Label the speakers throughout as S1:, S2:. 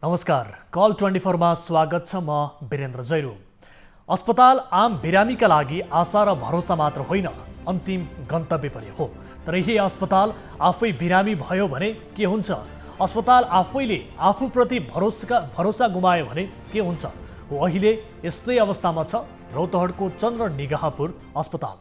S1: नमस्कार, कल 24 मा स्वागत छ। म वीरेन्द्र जैरू। अस्पताल आम बिरामीका लागि आशा र भरोसा मात्र होइन, अन्तिम गन्तव्य पनि हो। तर यही अस्पताल आफै बिरामी भयो भने के हुन्छ? अस्पताल आफैले आफूप्रति भरोसा गुमायो भने के हुन्छ? हो अहिले यस्तै अवस्थामा छ रौतहटको चन्द्र निगाहपुर अस्पताल।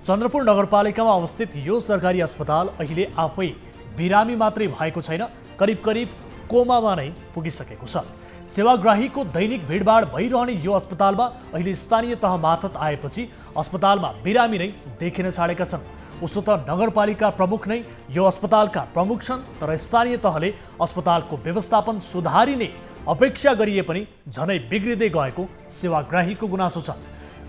S1: चन्द्रपुर नगरपालिकामा अवस्थित यो सरकारी अस्पताल अहिले आफै बिरामी मात्रै भएको छैन, करिब कोमामा नै पुगिसकेको छ। सेवाग्राहीको दैनिक भिडभाड भइरहने यो अस्पतालमा अहिले स्थानीय तह मार्फत आएपछि अस्पतालमा बिरामी नै देखिन छाडेका छन्। उसो त नगरपालिका प्रमुख नै यो अस्पतालका प्रमुख छन्, तर स्थानीय तहले अस्पतालको व्यवस्थापन सुधारिने अपेक्षा गरिए पनि झनै बिग्रिँदै गएको सेवाग्राहीको गुनासो छ।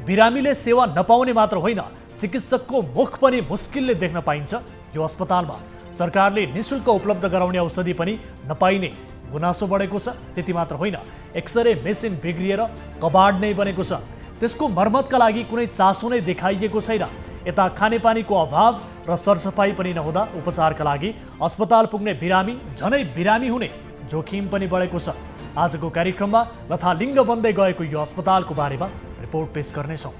S1: बिरामीले सेवा नपाउने मात्र होइन, चिकित्सकको मुख पनि मुस्किलले देख्न पाइन्छ यो अस्पतालमा। सरकारले निशुल्क उपलब्ध गराउने औषधि पनि नपाइने गुनासो बढेको छ। त्यति मात्र होइन, एक्सरे मेसिन बिग्रिएर कबाड नै बनेको छ। त्यसको मर्मतका लागि कुनै चासो नै देखाइएको छैन। यता खानेपानीको अभाव र सरसफाइ पनि नहुँदा उपचारका लागि अस्पताल पुग्ने बिरामी झनै बिरामी हुने जोखिम पनि बढेको छ। आजको कार्यक्रममा लथालिङ्ग बन्दै गएको यो अस्पतालको बारेमा रिपोर्ट पेश गर्नेछौँ।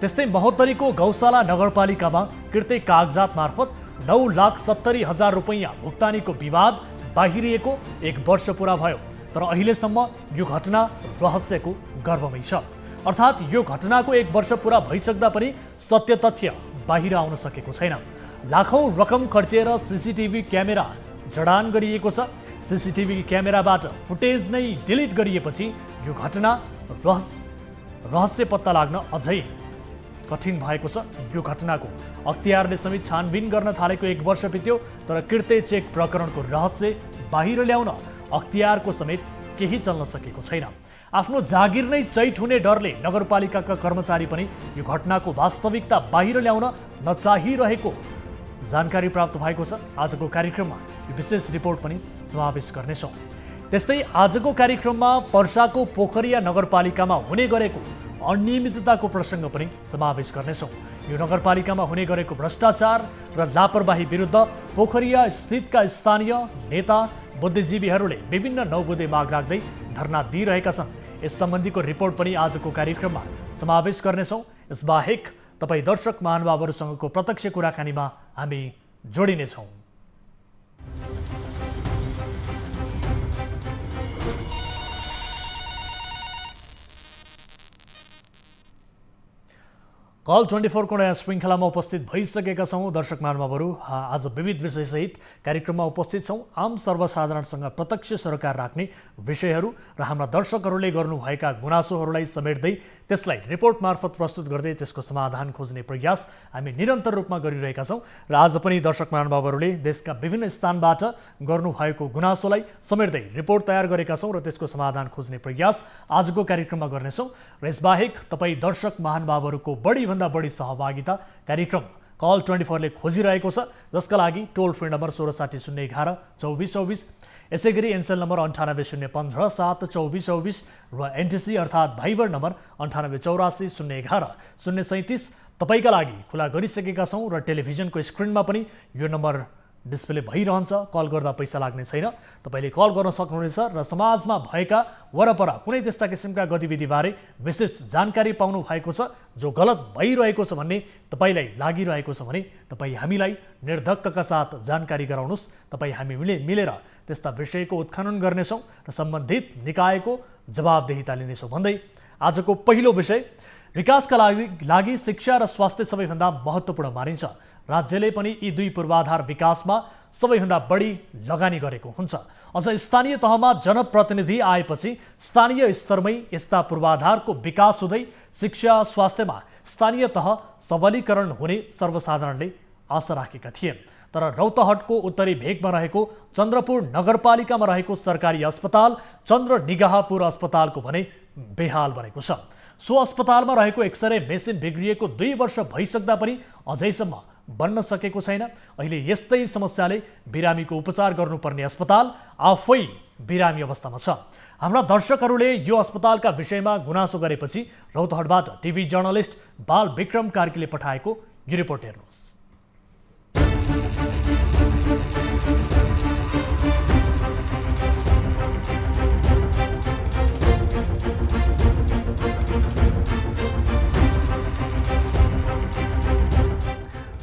S1: त्यस्तै महोत्तरीको गौशाला नगरपालिकामा कृत्य कागजात मार्फत 9,70,000 रुपैयाँ भुक्तानीको विवाद बाहिरिएको 1 वर्ष पुरा भयो, तर अहिलेसम्म यो घटना रहस्यको गर्भमै छ। अर्थात् यो घटनाको 1 वर्ष पुरा भइसक्दा पनि सत्य तथ्य बाहिर आउन सकेको छैन। लाखौँ रकम खर्चेर सीसीटीभी क्यामेरा जडान गरिएको छ। सीसीटीभी क्यामेराबाट फुटेज नै डिलिट गरिएपछि यो घटना रहस्य पत्ता लाग्न अझै कठिन भएको छ। यो घटनाको अख्तियारले समेत छानबिन गर्न थालेको 1 वर्ष बित्यो, तर कृत्य चेक प्रकरणको रहस्य बाहिर ल्याउन अख्तियारको समेत केही चल्न सकेको छैन। आफ्नो जागिर नै चैट हुने डरले नगरपालिकाका कर्मचारी पनि यो घटनाको वास्तविकता बाहिर ल्याउन नचाहिरहेको जानकारी प्राप्त भएको छ। आजको कार्यक्रममा यो विशेष रिपोर्ट पनि समावेश गर्नेछौँ। त्यस्तै आजको कार्यक्रममा पर्साको पोखरिया नगरपालिकामा हुने गरेको अनियमितताको प्रसङ्ग पनि समावेश गर्नेछौँ। यो नगरपालिकामा हुने गरेको भ्रष्टाचार र लापरवाही विरुद्ध पोखरिया स्थितका स्थानीय नेता बुद्धिजीवीहरूले विभिन्न 9 बुँदे माग राख्दै धरना दिइरहेका छन्। यस सम्बन्धीको रिपोर्ट पनि आजको कार्यक्रममा समावेश गर्नेछौँ। यसबाहेक तपाईँ दर्शक महानुभावहरूसँगको प्रत्यक्ष कुराकानीमा हामी जोडिनेछौँ। कल 24 को नयाँ श्रृङ्खलामा उपस्थित भइसकेका छौँ। दर्शक महानुभावहरू, आज विविध विषयसहित कार्यक्रममा उपस्थित छौँ। आम सर्वसाधारणसँग प्रत्यक्ष सरोकार राख्ने विषयहरू र हाम्रा दर्शकहरूले गर्नुभएका गुनासोहरूलाई समेट्दै त्यसलाई रिपोर्ट मार्फत प्रस्तुत गर्दै त्यसको समाधान खोज्ने प्रयास हामी निरन्तर रूपमा गरिरहेका छौँ। र आज पनि दर्शक महानुभावहरूले देशका विभिन्न स्थानबाट गर्नुभएको गुनासोलाई समेट्दै रिपोर्ट तयार गरेका छौँ र त्यसको समाधान खोज्ने प्रयास आजको कार्यक्रममा गर्नेछौँ। र यसबाहेक तपाईँ दर्शक महानुभावहरूको बढीभन्दा बढी सहभागिता कार्यक्रम कल 24 ले खोजिरहेको छ, जसका लागि टोल फ्री नम्बर 166011 2424, यसै गरी एनसेल नम्बर 980157 2424 र एनटिसी अर्थात् भाइबर नम्बर 9884 011 037 तपाईँका लागि खुला गरिसकेका छौँ। र टेलिभिजनको स्क्रिनमा पनि यो नम्बर डिस्प्ले भइरहन्छ। कल गर्दा पैसा लाग्ने छैन, तपाईँले कल गर्न सक्नुहुनेछ। र समाजमा भएका वरपर कुनै त्यस्ता किसिमका गतिविधिबारे विशेष जानकारी पाउनु भएको छ जो गलत भइरहेको छ भन्ने तपाईँलाई लागिरहेको छ भने तपाईँ हामीलाई निर्धक्कका साथ जानकारी गराउनुहोस्। तपाईँ हामी मिलेर त्यस्ता विषयको उत्खनन गर्नेछौँ र सम्बन्धित निकायको जवाबदेहिता लिनेछौँ भन्दै आजको पहिलो विषय, विकासका लागि शिक्षा र स्वास्थ्य सबैभन्दा महत्त्वपूर्ण मानिन्छ। राज्यले पनि यी दुई पूर्वाधार विकासमा सबैभन्दा बढी लगानी गरेको हुन्छ। अझ स्थानीय तहमा जनप्रतिनिधि आएपछि स्थानीय स्तरमै यस्ता पूर्वाधारको विकास हुँदै शिक्षा स्वास्थ्यमा स्थानीय तह सबलीकरण हुने सर्वसाधारणले आशा राखेका थिए। तर रौतहटको उत्तरी भेगमा रहेको चन्द्रपुर नगरपालिकामा रहेको सरकारी अस्पताल चन्द्र निगाहपुर अस्पतालको भने बेहाल बनेको छ। सो अस्पतालमा रहेको एक्सरे मेसिन बिग्रिएको 2 वर्ष भइसक्दा पनि अझैसम्म बन्न सकेको छैन। अहिले यस्तै समस्याले बिरामीको उपचार गर्नुपर्ने अस्पताल आफै बिरामी अवस्थामा छ। हाम्रा दर्शकहरूले यो अस्पतालका विषयमा गुनासो गरेपछि रौतहटबाट टिभी जर्नलिस्ट बाल विक्रम कार्कीले पठाएको यो रिपोर्ट हेर्नुहोस्।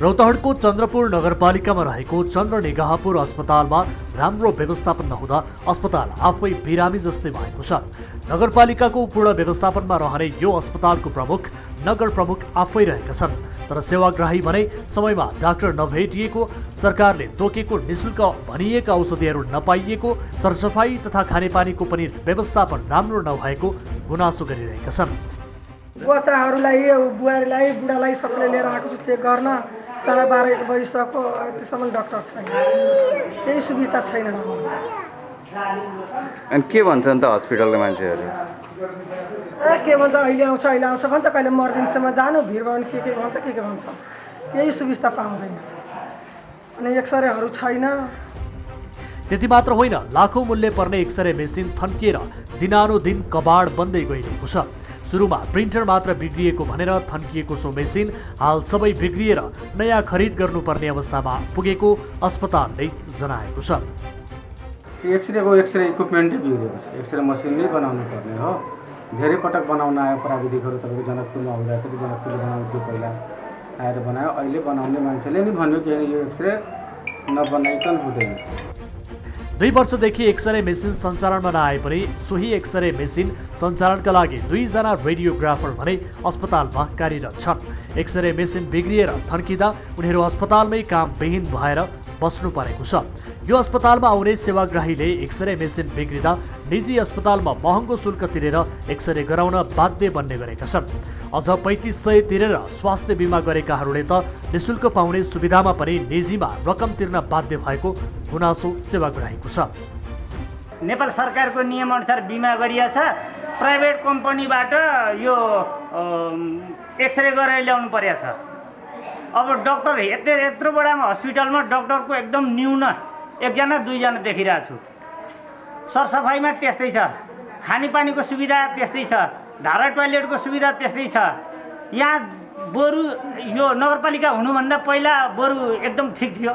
S1: रौतहटको चन्द्रपुर नगरपालिकामा रहेको चन्द्रनिगाहपुर अस्पतालमा राम्रो व्यवस्थापन नहुँदा अस्पताल आफै बिरामी जस्तै भएको छ। नगरपालिकाको पूर्ण व्यवस्थापनमा रहने यो अस्पतालको प्रमुख नगर प्रमुख आफै रहेका छन्, तर सेवाग्राही भने समयमा डाक्टर नभेटिएको, सरकारले तोकेको निशुल्क भनिएका औषधिहरू नपाइएको, सरसफाई तथा खानेपानीको पनि व्यवस्थापन राम्रो नभएको गुनासो गरिरहेका छन्।
S2: बच्चाहरूलाई बुहारीलाई बुढालाई सबैले लिएर आएको छु चेक गर्न। 12:30 बजिसक्यो, त्यसम्म डाक्टर छैन, केही सुविधा छैन।
S3: अनि के भन्छन् त हस्पिटलका मान्छेहरू?
S2: के भन्छ, अहिले आउँछ भन्छ, कहिले इमर्जेन्सीमा जानु, भिड भयो भने के भन्छ, के भन्छ, केही सुविधा पाउँदैन। अनि एक्सरेहरू छैन।
S1: त्यति मात्र होइन, लाखौँ मूल्य पर्ने एक्सरे मेसिन थन्किएर दिनानुदिन कबाड बन्दै गइरहेको छ। सुरुमा प्रिन्टर मात्र बिग्रिएको भनेर थन्किएको सो मेसिन हाल सबै बिग्रिएर नयाँ खरिद गर्नुपर्ने अवस्थामा पुगेको अस्पतालले जनाएको छ।
S4: एक्सरे इक्विपमेन्टै बिग्रेको छ, एक्सरे मसिन नै बनाउनु पर्ने हो। धेरै पटक बनाउन आयो प्राविधिकहरू, तपाईँको जनकपुरमा हुँदाखेरि जनकपुरले बनाउँथ्यो, पहिला आएर बनायो। अहिले बनाउने मान्छेले नि भन्यो कि यो एक्सरे नबनाइकन हुँदैन।
S1: 2 वर्षदेखि एक्सरे मेसिन सञ्चालनमा नआए पनि सोही एक्सरे मेसिन सञ्चालनका लागि 2 जना रेडियोग्राफर भने अस्पतालमा कार्यरत छन्। एक्सरे मेसिन बिग्रिएर थन्किँदा उनीहरू अस्पतालमै कामविहीन भएर बस्नु परेको छ। यो अस्पतालमा आउने सेवाग्राहीले एक्सरे मेसिन बिग्रिँदा निजी अस्पतालमा महँगो शुल्क तिरेर एक्सरे गराउन बाध्य बन्ने गरेका छन्। अझ 3500 तिरेर स्वास्थ्य बिमा गरेकाहरूले त निशुल्क पाउने सुविधामा पनि निजीमा रकम तिर्न बाध्य भएको गुनासो सेवाग्राहीको छ।
S5: नेपाल सरकारको नियमअनुसार बिमा गरिएछ, प्राइभेट कम्पनीबाट यो एक्सरे गरेर ल्याउनु परेछ। अब डक्टर यत्रो बडा हस्पिटलमा डक्टरको एकदम न्यून 1 जना 2 जना देखिरहेको छु। सरसफाइमा त्यस्तै छ, खानेपानीको सुविधा त्यस्तै छ, धारा टोयलेटको सुविधा त्यस्तै छ। यहाँ बरु यो नगरपालिका हुनुभन्दा पहिला बरु एकदम ठिक थियो।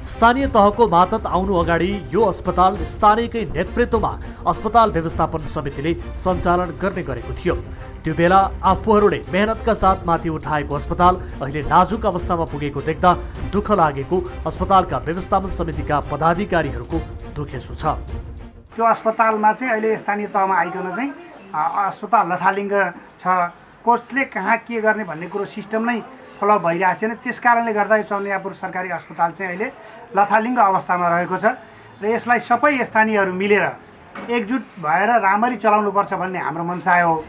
S1: स्थानीय तहको मातहत आउनु अगाडि यो अस्पताल स्थानीयकै नेतृत्वमा अस्पताल व्यवस्थापन समितिले सञ्चालन गर्ने गरेको थियो। त्यो बेला आफूहरूले मेहनतका साथ माथि उठाएको अस्पताल अहिले नाजुक अवस्थामा पुगेको देख्दा दुःख लागेको अस्पतालका व्यवस्थापन समितिका पदाधिकारीहरूको दुखेसो छ।
S6: त्यो अस्पतालमा चाहिँ अहिले स्थानीय तहमा आइकन चाहिँ अस्पताल लथालिङ्ग छ, कोर्सले कहाँ के गर्ने भन्ने कुरो सिस्टम नै फलो भइरहेको छैन। त्यस कारणले गर्दा यो चन्द्रनिगाहपुर सरकारी अस्पताल चाहिँ अहिले लथालिङ्ग अवस्थामा रहेको छ र यसलाई सबै स्थानीयहरू मिलेर एकजुट भएर राम्ररी चलाउनुपर्छ भन्ने हाम्रो मनसाय हो।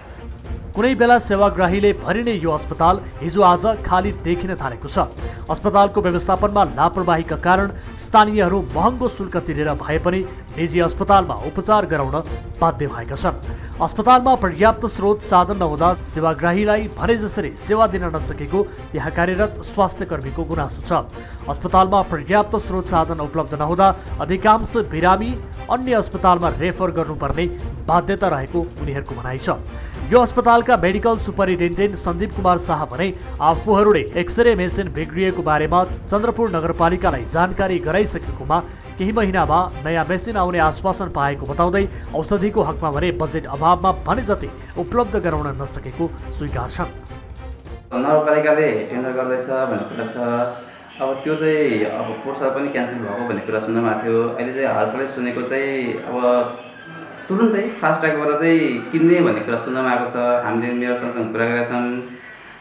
S1: कुनै बेला सेवाग्राहीले भरिने यो अस्पताल हिजो आज खाली देखिन थालेको छ। अस्पतालको व्यवस्थापनमा लापरवाहीका कारण स्थानीयहरू महँगो शुल्क तिरेर भए पनि निजी अस्पतालमा उपचार गराउन बाध्य भएका छन्। अस्पतालमा पर्याप्त स्रोत साधन नहुँदा सेवाग्राहीलाई भने जसरी सेवा दिन नसकेको त्यहाँ कार्यरत स्वास्थ्य कर्मीको गुनासो छ। अस्पतालमा पर्याप्त स्रोत साधन उपलब्ध नहुँदा अधिकांश बिरामी अन्य अस्पतालमा रेफर गर्नुपर्ने बाध्यता रहेको उनीहरूको भनाइ छ। यो अस्पतालका मेडिकल सुपरिन्टेन्डेन्ट सन्दीप कुमार शाह भने आफूहरूले एक्सरे मेसिन बिग्रिएको बारेमा चन्द्रपुर नगरपालिकालाई जानकारी गराइसकेकोमा केही महिनामा नयाँ मेसिन आउने आश्वासन पाएको बताउँदै औषधिको हकमा भने बजेट अभावमा भने जति उपलब्ध गराउन नसकेको स्वीकार छन्।
S3: नगरपालिकाले टेन्डर गर्दैछ भन्ने कुरा छ। अब त्यो चाहिँ अब पोर्सा पनि क्यान्सल भएको भन्ने कुरा सुन्नमा थियो। अहिले चाहिँ हालसालै सुनेको चाहिँ अब तुरुन्तै फास्ट ट्र्याकबाट चाहिँ किन्ने भन्ने कुरा सुन्नमा आएको छ। हामीले मेरो सँगसँग कुरा गरेका छौँ,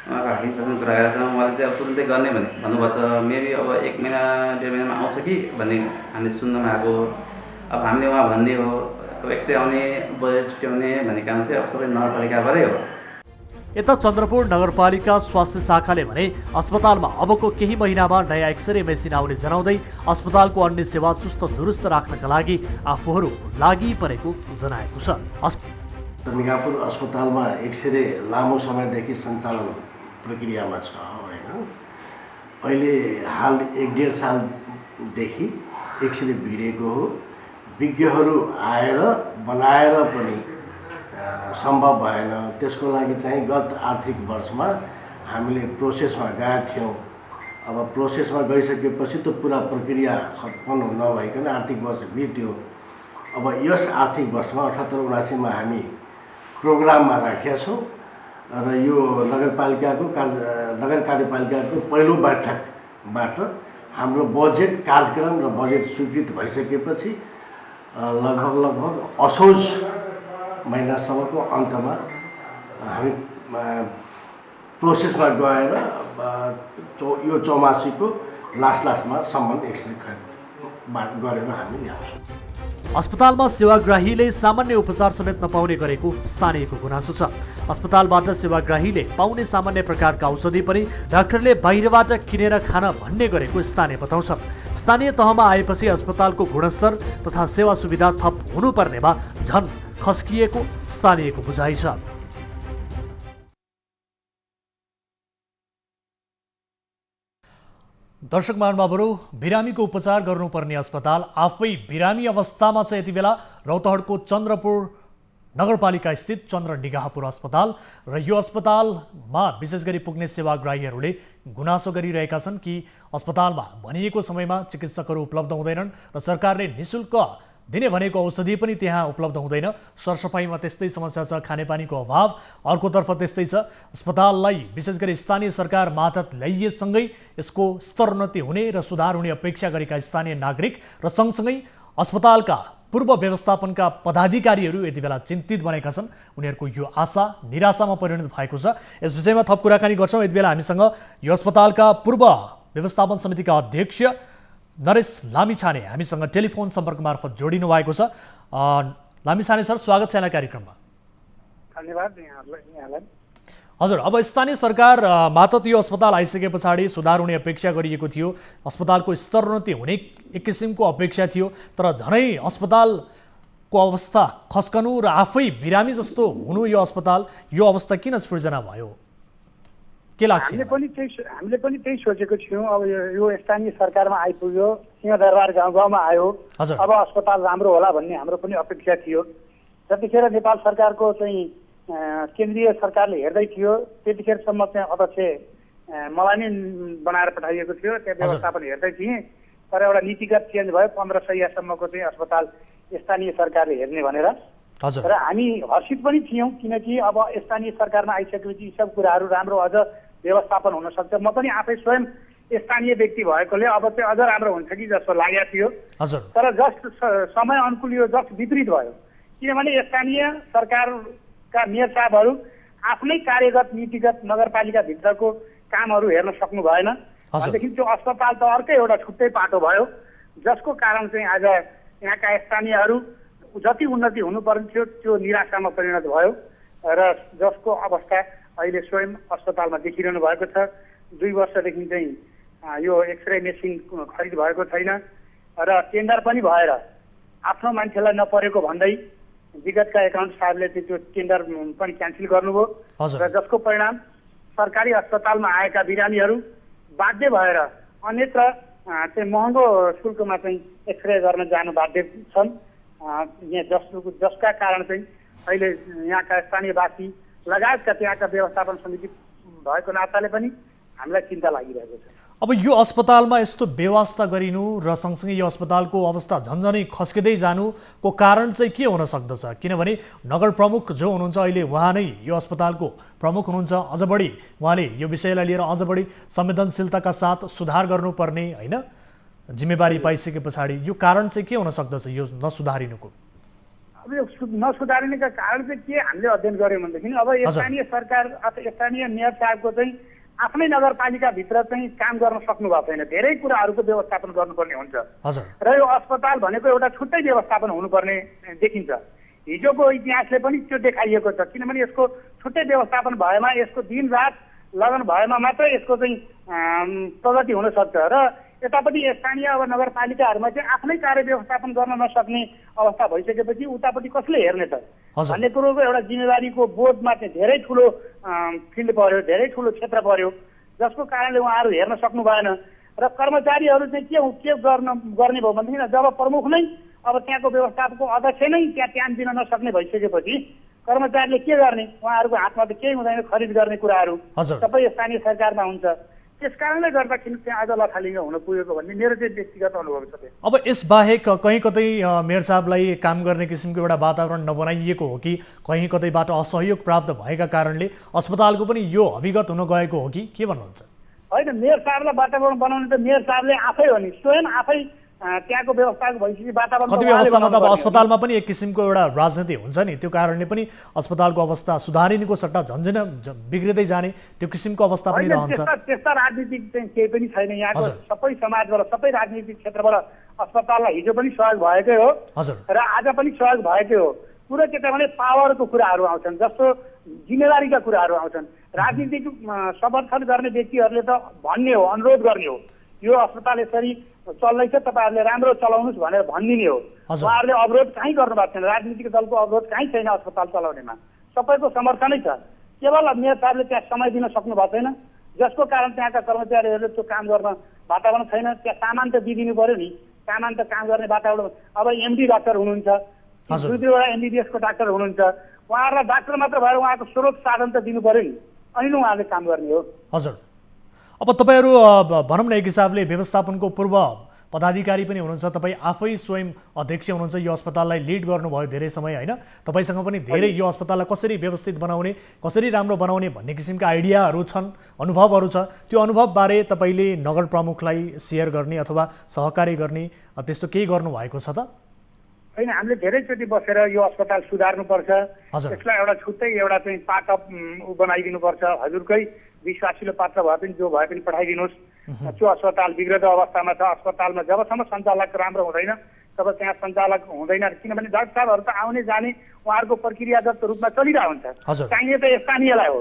S3: हाकिमसँग कुरा गरेका छौँ। उहाँले चाहिँ अब तुरुन्तै गर्ने भन्नुभएको छ। मेबी अब 1 महिना 1.5 महिनामा आउँछ कि भन्ने हामीले सुन्नमा आएको। अब हामीले उहाँ भन्ने हो अब एक्सरे आउने, बजेट छुट्याउने भन्ने काम चाहिँ अब सबै नगरपालिकाबाटै हो।
S1: यता चन्द्रपुर नगरपालिका स्वास्थ्य शाखाले भने अस्पतालमा अबको केही महिनामा नयाँ एक्सरे मेसिन आउने जनाउँदै अस्पतालको अन्य सेवा चुस्त दुरुस्त राख्नका लागि आफूहरू लागि परेको जनाएको छ।
S7: चन्द्रनिगाहपुर अस्पतालमा एक्सरे लामो समयदेखि सञ्चालन प्रक्रियामा छ होइन। अहिले हाल 1.5 सालदेखि एक्सरे बिग्रेको हो। विज्ञहरू आएर बनाएर पनि सम्भव भएन। त्यसको लागि चाहिँ गत आर्थिक वर्षमा हामीले प्रोसेसमा गएका थियौँ। अब प्रोसेसमा गइसकेपछि त पुरा प्रक्रिया सम्पन्न नभइकन आर्थिक वर्ष बित्यो। अब यस आर्थिक वर्षमा 78-79 हामी प्रोग्राममा राखेका छौँ र यो नगरपालिकाको नगर कार्यपालिकाको पहिलो बैठकबाट हाम्रो बजेट कार्यक्रम र बजेट स्वीकृत भइसकेपछि लगभग असोज महिनासम्मको अन्तमा हामी प्रोसेसमा गएर यो चौमासीको लास्टमा सम्म एक्सरे गरेर हामी ल्याउँछौँ।
S1: अस्पतालमा सेवाग्राहीले सामान्य उपचार समेत नपाउने गरेको स्थानीयको गुनासो छ। अस्पतालबाट सेवाग्राहीले पाउने सामान्य प्रकारका औषधि पनि डाक्टरले बाहिरबाट किनेर खान भन्ने गरेको स्थानीय बताउँछन्। स्थानीय तहमा आएपछि अस्पतालको गुणस्तर तथा सेवा सुविधा थप हुनुपर्नेमा झन खस्किएको स्थानीयको बुझाइ छ। दर्शक महानुभावहरू, बिरामीको उपचार गर्नुपर्ने अस्पताल आफै बिरामी अवस्थामा छ। यति बेला रौतहटको चन्द्रपुर नगरपालिका स्थित चन्द्र निगाहपुर अस्पताल र यो अस्पतालमा विशेष गरी पुग्ने सेवाग्राहीहरूले गुनासो गरिरहेका छन् कि अस्पतालमा भनिएको समयमा चिकित्सकहरू उपलब्ध हुँदैनन् र सरकारले निःशुल्क दिने भनेको औषधि पनि त्यहाँ उपलब्ध हुँदैन। सरसफाइमा त्यस्तै समस्या छ, खानेपानीको अभाव अर्कोतर्फ त्यस्तै छ। अस्पताललाई विशेष गरी स्थानीय सरकार मातहत ल्याइएसँगै यसको स्तरोन्नति हुने र सुधार हुने अपेक्षा गरेका स्थानीय नागरिक र सँगसँगै अस्पतालका पूर्व व्यवस्थापनका पदाधिकारीहरू यति बेला चिन्तित बनेका छन्। उनीहरूको यो आशा निराशामा परिणत भएको छ। यस विषयमा थप कुराकानी गर्छौँ। यति बेला हामीसँग यो अस्पतालका पूर्व व्यवस्थापन समितिका अध्यक्ष नरेश लामिछाने हामीसँग टेलिफोन सम्पर्क मार्फत जोडिनु भएको छ। लामिछाने सर, स्वागत छ यहाँलाई कार्यक्रममा।
S6: धन्यवाद यहाँलाई।
S1: हजुर, अब स्थानीय सरकार मातहत यो अस्पताल आइसके पछाडि सुधार हुने अपेक्षा गरिएको थियो, अस्पतालको स्तरोन्नति हुने एक किसिमको अपेक्षा थियो, तर झनै अस्पतालको अवस्था खस्कनु र आफै बिरामी जस्तो हुनु यो अस्पताल, यो अवस्था किन सृजना भयो, के लाग्छ?
S6: हामीले पनि त्यही सोचेको थियौँ। अब यो स्थानीय सरकारमा आइपुग्यो, सिंहदरबार गाउँमा आयो, अब अस्पताल राम्रो होला भन्ने हाम्रो पनि अपेक्षा थियो। जतिखेर नेपाल सरकारको चाहिँ केन्द्रीय सरकारले हेर्दै थियो त्यतिखेरसम्म चाहिँ अध्यक्ष मलाई नै बनाएर पठाइएको थियो, त्यहाँ व्यवस्थापन हेर्दै थिएँ। तर एउटा नीतिगत चेन्ज भयो, 15 सयसम्मको चाहिँ अस्पताल स्थानीय सरकारले हेर्ने भनेर। र हामी हर्षित पनि थियौँ, किनकि अब स्थानीय सरकारमा आइसकेपछि यी सब कुराहरू राम्रो अझ व्यवस्थापन हुन सक्छ। म पनि आफै स्वयं स्थानीय व्यक्ति भएकोले अब चाहिँ अझ राम्रो हुन्छ कि जस्तो लागेको थियो। तर जस्ट समय अनुकूल यो जस्ट विपरीत भयो, किनभने स्थानीय सरकारका मेयर साहबहरू आफ्नै कार्यगत नीतिगत नगरपालिकाभित्रको कामहरू हेर्न सक्नु भएन। भनेदेखि त्यो अस्पताल त अर्कै एउटा छुट्टै पाटो भयो, जसको कारण चाहिँ आज यहाँका स्थानीयहरू जति उन्नति हुनुपर्ने थियो त्यो निराशामा परिणत भयो र जसको अवस्था अहिले स्वयं अस्पतालमा देखिरहनु भएको छ। 2 वर्षदेखि चाहिँ यो एक्सरे मेसिन खरिद भएको छैन र टेन्डर पनि भएर आफ्नो मान्छेलाई नपरेको भन्दै विगतका एकाउन्ट साहबले त्यो टेन्डर पनि क्यान्सल गर्नुभयो र जसको परिणाम सरकारी अस्पतालमा आएका बिरामीहरू बाध्य भएर अन्यत्र चाहिँ महँगो शुल्कमा चाहिँ एक्सरे गर्न जानु बाध्य छन्। जसका कारण चाहिँ अहिले यहाँका स्थानीयवासी लगायतका त्यहाँका व्यवस्थापन समिति भएको नाताले पनि हामीलाई चिन्ता लागिरहेको छ।
S1: अब यो अस्पतालमा यस्तो व्यवस्था गरिनु र सँगसँगै यो अस्पतालको अवस्था झन्झनै खस्किँदै जानुको कारण चाहिँ के हुन सक्दछ? किनभने नगर प्रमुख जो हुनुहुन्छ अहिले उहाँ नै यो अस्पतालको प्रमुख हुनुहुन्छ, अझ बढी उहाँले यो विषयलाई लिएर अझ बढी संवेदनशीलताका साथ सुधार गर्नुपर्ने होइन जिम्मेवारी पाइसके पछाडि यो कारण चाहिँ के हुन सक्दछ यो नसुधारिनुको?
S6: अब यो नसुधारिनुका कारण चाहिँ के हामीले अध्ययन गऱ्यौँ भनेदेखि अब स्थानीय सरकार अथवा स्थानीय मेयर साहबको चाहिँ आफ्नै नगरपालिकाभित्र चाहिँ काम गर्न सक्नु भएको छैन। धेरै कुराहरूको व्यवस्थापन गर्नुपर्ने हुन्छ र यो अस्पताल भनेको एउटा छुट्टै व्यवस्थापन हुनुपर्ने देखिन्छ। हिजोको इतिहासले पनि त्यो देखाइएको छ, किनभने यसको छुट्टै व्यवस्थापन भएमा यसको दिनरात लगन भएमा मात्रै यसको चाहिँ प्रगति हुन सक्छ र यतापट्टि स्थानीय अब नगरपालिकाहरूमा चाहिँ आफ्नै कार्य व्यवस्थापन गर्न नसक्ने अवस्था भइसकेपछि उतापट्टि कसले हेर्ने त भन्ने कुरोको एउटा जिम्मेवारीको बोधमा चाहिँ धेरै ठुलो फिल्ड पर्यो, धेरै ठुलो क्षेत्र पर्यो, जसको कारणले उहाँहरू हेर्न सक्नु भएन। र कर्मचारीहरू चाहिँ के गर्ने भयो भनेदेखि जब प्रमुख नै अब त्यहाँको व्यवस्थापकको अध्यक्ष नै त्यहाँ ध्यान दिन नसक्ने भइसकेपछि कर्मचारीले के गर्ने? उहाँहरूको हातमा त केही हुँदैन, खरिद गर्ने कुराहरू सबै स्थानीय सरकारमा हुन्छ। त्यस कारणले गर्दाखेरि त्यहाँ आज लथालिङ्ग हुन पुगेको भन्ने मेरो चाहिँ व्यक्तिगत अनुभव छ त्यो।
S1: अब यसबाहेक कहीँ कतै मेयर साहबलाई काम गर्ने किसिमको एउटा वातावरण नबनाइएको हो कि कहीँ कतैबाट असहयोग प्राप्त भएका कारणले अस्पतालको पनि यो अभिगत हुन गएको हो कि के भन्नुहुन्छ?
S6: होइन, मेयर साहबलाई वातावरण बनाउने त मेयर साहबले आफै हो नि, स्वयं आफै त्यहाँको व्यवस्थाको भइसकेपछि वातावरण
S1: कतिपय अवस्थामा त अब अस्पतालमा पनि एक किसिमको एउटा राजनीति हुन्छ नि, त्यो कारणले पनि अस्पतालको अवस्था सुधारिनुको सट्टा झन्झन बिग्रिँदै जाने त्यो किसिमको अवस्था पनि रहन्छ।
S6: त्यस्ता राजनीतिक चाहिँ केही पनि छैन। यहाँको सबै समाजबाट सबै राजनीतिक क्षेत्रबाट अस्पताललाई हिजो पनि सहयोग भएकै हो र आज पनि सहयोग भएकै हो। कुरो के त भने पावरको कुराहरू आउँछन्, जस्तो जिम्मेवारीका कुराहरू आउँछन्। राजनीतिक समर्थन गर्ने व्यक्तिहरूले त भन्ने हो, अनुरोध गर्ने हो, यो अस्पताल यसरी चल्दैछ तपाईँहरूले राम्रो चलाउनुहोस् भनेर भनिदिने हो। उहाँहरूले अवरोध कहीँ गर्नुभएको छैन, राजनीतिक दलको अवरोध कहीँ छैन अस्पताल चलाउनेमा, सबैको समर्थनै छ। केवल मेयर साहबले त्यहाँ समय दिन सक्नु भएको छैन, जसको कारण त्यहाँका कर्मचारीहरूले त्यो काम गर्न वातावरण छैन। त्यहाँ सामान त दिइदिनु पऱ्यो नि, सामान त काम गर्ने वातावरण। अब एमडी डाक्टर हुनुहुन्छ, 2-3वटा एमबिबिएसको डाक्टर हुनुहुन्छ, उहाँहरूलाई डाक्टर मात्र भएर उहाँको स्रोत साधन त दिनु पऱ्यो नि, अनि नै उहाँले काम गर्ने हो।
S1: हजुर, अब तपाईँहरू भनौँ न एक हिसाबले व्यवस्थापनको पूर्व पदाधिकारी पनि हुनुहुन्छ, तपाईँ आफै स्वयं अध्यक्ष हुनुहुन्छ, यो अस्पताललाई लिड गर्नुभयो धेरै समय होइन? तपाईँसँग पनि धेरै यो अस्पताललाई कसरी व्यवस्थित बनाउने, कसरी राम्रो बनाउने भन्ने किसिमका आइडियाहरू छन्, अनुभवहरू छ। त्यो अनुभवबारे तपाईँले नगर प्रमुखलाई सेयर गर्ने अथवा सहकारी गर्ने त्यस्तो केही गर्नुभएको छ त?
S6: होइन, हामीले धेरैचोटि बसेर यो अस्पताल सुधार्नुपर्छ, यसलाई एउटा छुट्टै एउटा चाहिँ पार्ट अफ बनाइदिनुपर्छ, हजुरकै विश्वासिलो पात्र भए पनि जो भए पनि पठाइदिनुहोस्। त्यो अस्पताल बिग्रेको अवस्थामा छ। अस्पतालमा जबसम्म सञ्चालक राम्रो हुँदैन तब त्यहाँ सञ्चालक हुँदैन, किनभने डाक्टर साहबहरू त आउने जाने उहाँहरूको प्रक्रियागत रूपमा चलिरहेको हुन्छ। चाहिने त स्थानीयलाई हो,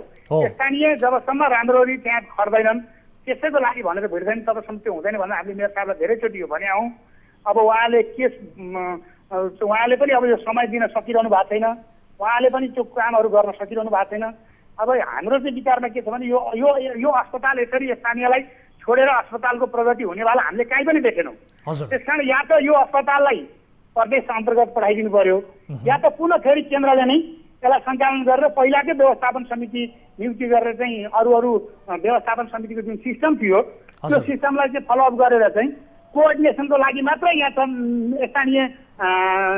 S6: स्थानीय जबसम्म राम्ररी त्यहाँ खर्दैनन्, त्यसैको लागि भनेर भिड्दैन तबसम्म त्यो हुँदैन भनेर हामीले मेयर साहबलाई धेरैचोटि यो भने आउँ। अब उहाँले उहाँले पनि अब यो समय दिन सकिरहनु भएको छैन, उहाँले पनि त्यो कामहरू गर्न सकिरहनु भएको छैन। अब हाम्रो चाहिँ विचारमा के छ भने यो अस्पताल यसरी स्थानीयलाई छोडेर अस्पतालको प्रगति हुनेवाला हामीले कहीँ पनि देखेनौँ। त्यसकारण या त यो अस्पताललाई प्रदेश अन्तर्गत पठाइदिनु पर्यो, या त पुनः फेरि केन्द्रले नै यसलाई सञ्चालन गरेर पहिलाकै व्यवस्थापन समिति नियुक्ति गरेर चाहिँ अरू व्यवस्थापन समितिको जुन सिस्टम थियो त्यो सिस्टमलाई चाहिँ फलोअप गरेर चाहिँ कोअर्डिनेसनको लागि मात्र यहाँ स्थानीय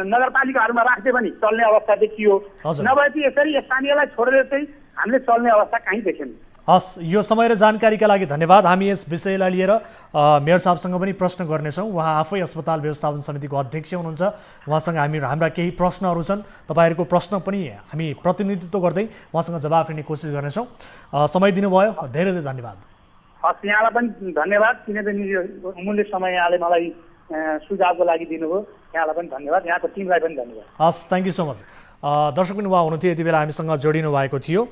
S6: नगरपालिकाहरूमा राख्दै पनि चल्ने अवस्था देखियो। नभए चाहिँ यसरी स्थानीयलाई छोडेर चाहिँ हामीले चल्ने अवस्था कहीँ देखेनौँ।
S1: हस्, यो समय र जानकारीका लागि धन्यवाद। हामी यस विषयलाई लिएर मेयर साहबसँग पनि प्रश्न गर्नेछौँ। उहाँ आफै अस्पताल व्यवस्थापन समितिको अध्यक्ष हुनुहुन्छ, उहाँसँग हाम्रा केही प्रश्नहरू छन्, तपाईँहरूको प्रश्न पनि हामी प्रतिनिधित्व गर्दै उहाँसँग जवाफ लिने कोसिस गर्नेछौँ। समय दिनुभयो, धेरै धेरै धन्यवाद।
S6: हस्, यहाँलाई पनि धन्यवाद, किनभने यो अमूल्य समय यहाँले मलाई सुझावको लागि दिनुभयो, यहाँलाई पनि धन्यवाद, यहाँको टिमलाई पनि धन्यवाद।
S1: हस्, थ्याङ्क यू सो मच। दर्शक पनि उहाँ हुनुहुन्थ्यो यति बेला हामीसँग जोडिनु भएको थियो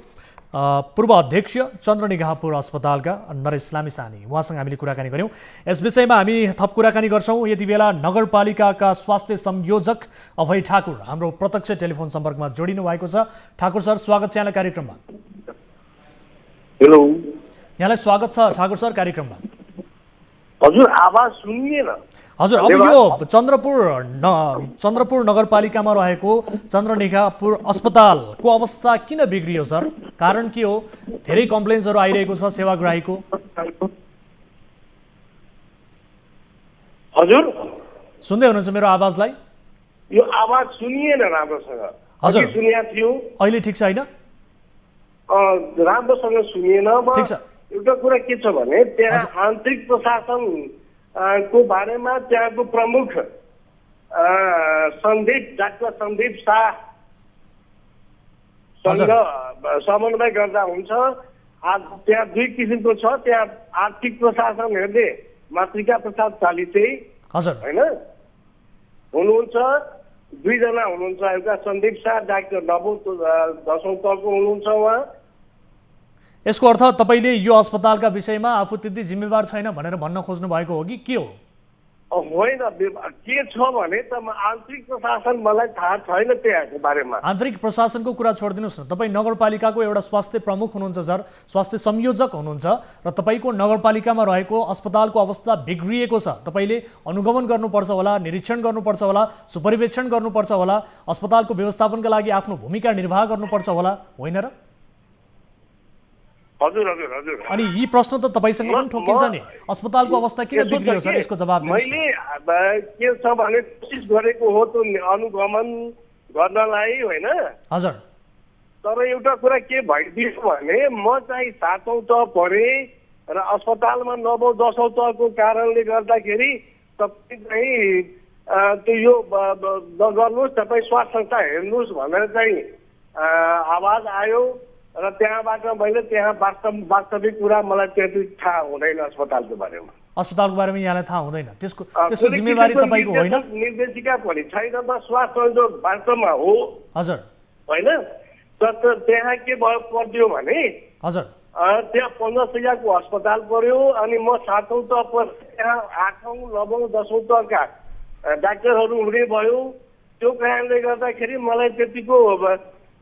S1: पूर्व अध्यक्ष चन्द्रनिगाहपुर अस्पतालका नरेश लामिछाने, उहाँसँग हामीले कुराकानी गऱ्यौँ। यस विषयमा हामी थप कुराकानी गर्छौँ। यति बेला नगरपालिकाका स्वास्थ्य संयोजक अभय ठाकुर हाम्रो प्रत्यक्ष टेलिफोन सम्पर्कमा जोडिनु भएको छ। ठाकुर सर, स्वागत छ यहाँलाई कार्यक्रममा।
S8: हेलो,
S1: यहाँलाई स्वागत छ ठाकुर सर कार्यक्रममा।
S8: हजुर, आवाज सुनिएन?
S1: हजुर, अब यो चन्द्रपुर नगरपालिकामा रहेको चन्द्रनिगाहपुर अस्पतालको अवस्था किन बिग्रियो सर? कारण के हो? धेरै कम्प्लेन्सहरू आइरहेको छ सेवाग्राहीको।
S8: हजुर,
S1: सुन्दै हुनुहुन्छ मेरो आवाजलाई?
S8: यो आवाज सुनिएन राम्रोसँग।
S1: हजुर,
S8: सुनिया थियो,
S1: अहिले ठिक छ होइन?
S8: राम्रोसँग सुनिएन।
S1: ठिक छ।
S8: एउटा कुरा के छ भने त्यहाँ आन्तरिक प्रशासन को बारेमा त्यहाँको प्रमुख डाक्टर सन्दीप शाहसँग समन्वय गर्दा हुन्छ। त्यहाँ दुई किसिमको छ, त्यहाँ आर्थिक प्रशासन हेर्ने मातृका प्रसाद चालिसे होइन हुनुहुन्छ, दुईजना हुनुहुन्छ, एउटा सन्दीप शाह, डाक्टर नबु 10औं तहको हुनुहुन्छ उहाँ।
S1: यसको अर्थ तपाईँले यो अस्पतालका विषयमा आफू त्यति जिम्मेवार छैन भनेर भन्न खोज्नु भएको हो कि के हो?
S8: होइन, के छ भने त आन्तरिक प्रशासन मलाई थाहा छैन त्यहाँको बारेमा।
S1: आन्तरिक प्रशासनको कुरा छोडिदिनुहोस् न, तपाईँ नगरपालिकाको एउटा स्वास्थ्य प्रमुख हुनुहुन्छ सर, स्वास्थ्य संयोजक हुनुहुन्छ र तपाईँको नगरपालिकामा रहेको अस्पतालको अवस्था बिग्रिएको छ। तपाईँले अनुगमन गर्नुपर्छ होला, निरीक्षण गर्नुपर्छ होला, सुपरिवेक्षण गर्नुपर्छ होला, अस्पतालको व्यवस्थापनका लागि आफ्नो भूमिका निर्वाह गर्नुपर्छ होला, होइन र?
S8: हजुर हजुर हजुर।
S1: अनि यी प्रश्न त तपाईँसँग पनि ठोकिन्छ नि, अस्पतालको अवस्था किन बिग्रियो सर, यसको जवाब दिनुहोस्।
S8: मैले के छ भने कोसिस गरेको हो त्यो अनुगमन गर्नलाई होइन।
S1: हजुर।
S8: तर एउटा कुरा के भइदियो भने म चाहिँ 7औं तह पढेँ र अस्पतालमा 9औं 10औं तहको कारणले गर्दाखेरि तपाईँ चाहिँ त्यो यो गर्नुहोस्, तपाईँ स्वास्थ्य संस्था हेर्नुहोस् भनेर चाहिँ आवाज आयो र त्यहाँबाट मैले त्यहाँ वास्तविक कुरा मलाई त्यति थाहा हुँदैन अस्पतालको बारेमा।
S1: अस्पतालको बारेमा यहाँलाई थाहा हुँदैन, त्यसको जिम्मेवारी तपाईँको होइन?
S8: निर्देशिका पनि छैन त, स्वास्थ्य जो वास्तवमा हो
S1: हजुर
S8: होइन। तर त्यहाँ के भयो परिदियो भने
S1: हजुर
S8: त्यहाँ 1500को अस्पताल पर्यो अनि म 7औं तह त्यहाँ 8औं 9औं 10औं तहका डाक्टरहरू हुने भयो। त्यो कारणले गर्दाखेरि मलाई त्यतिको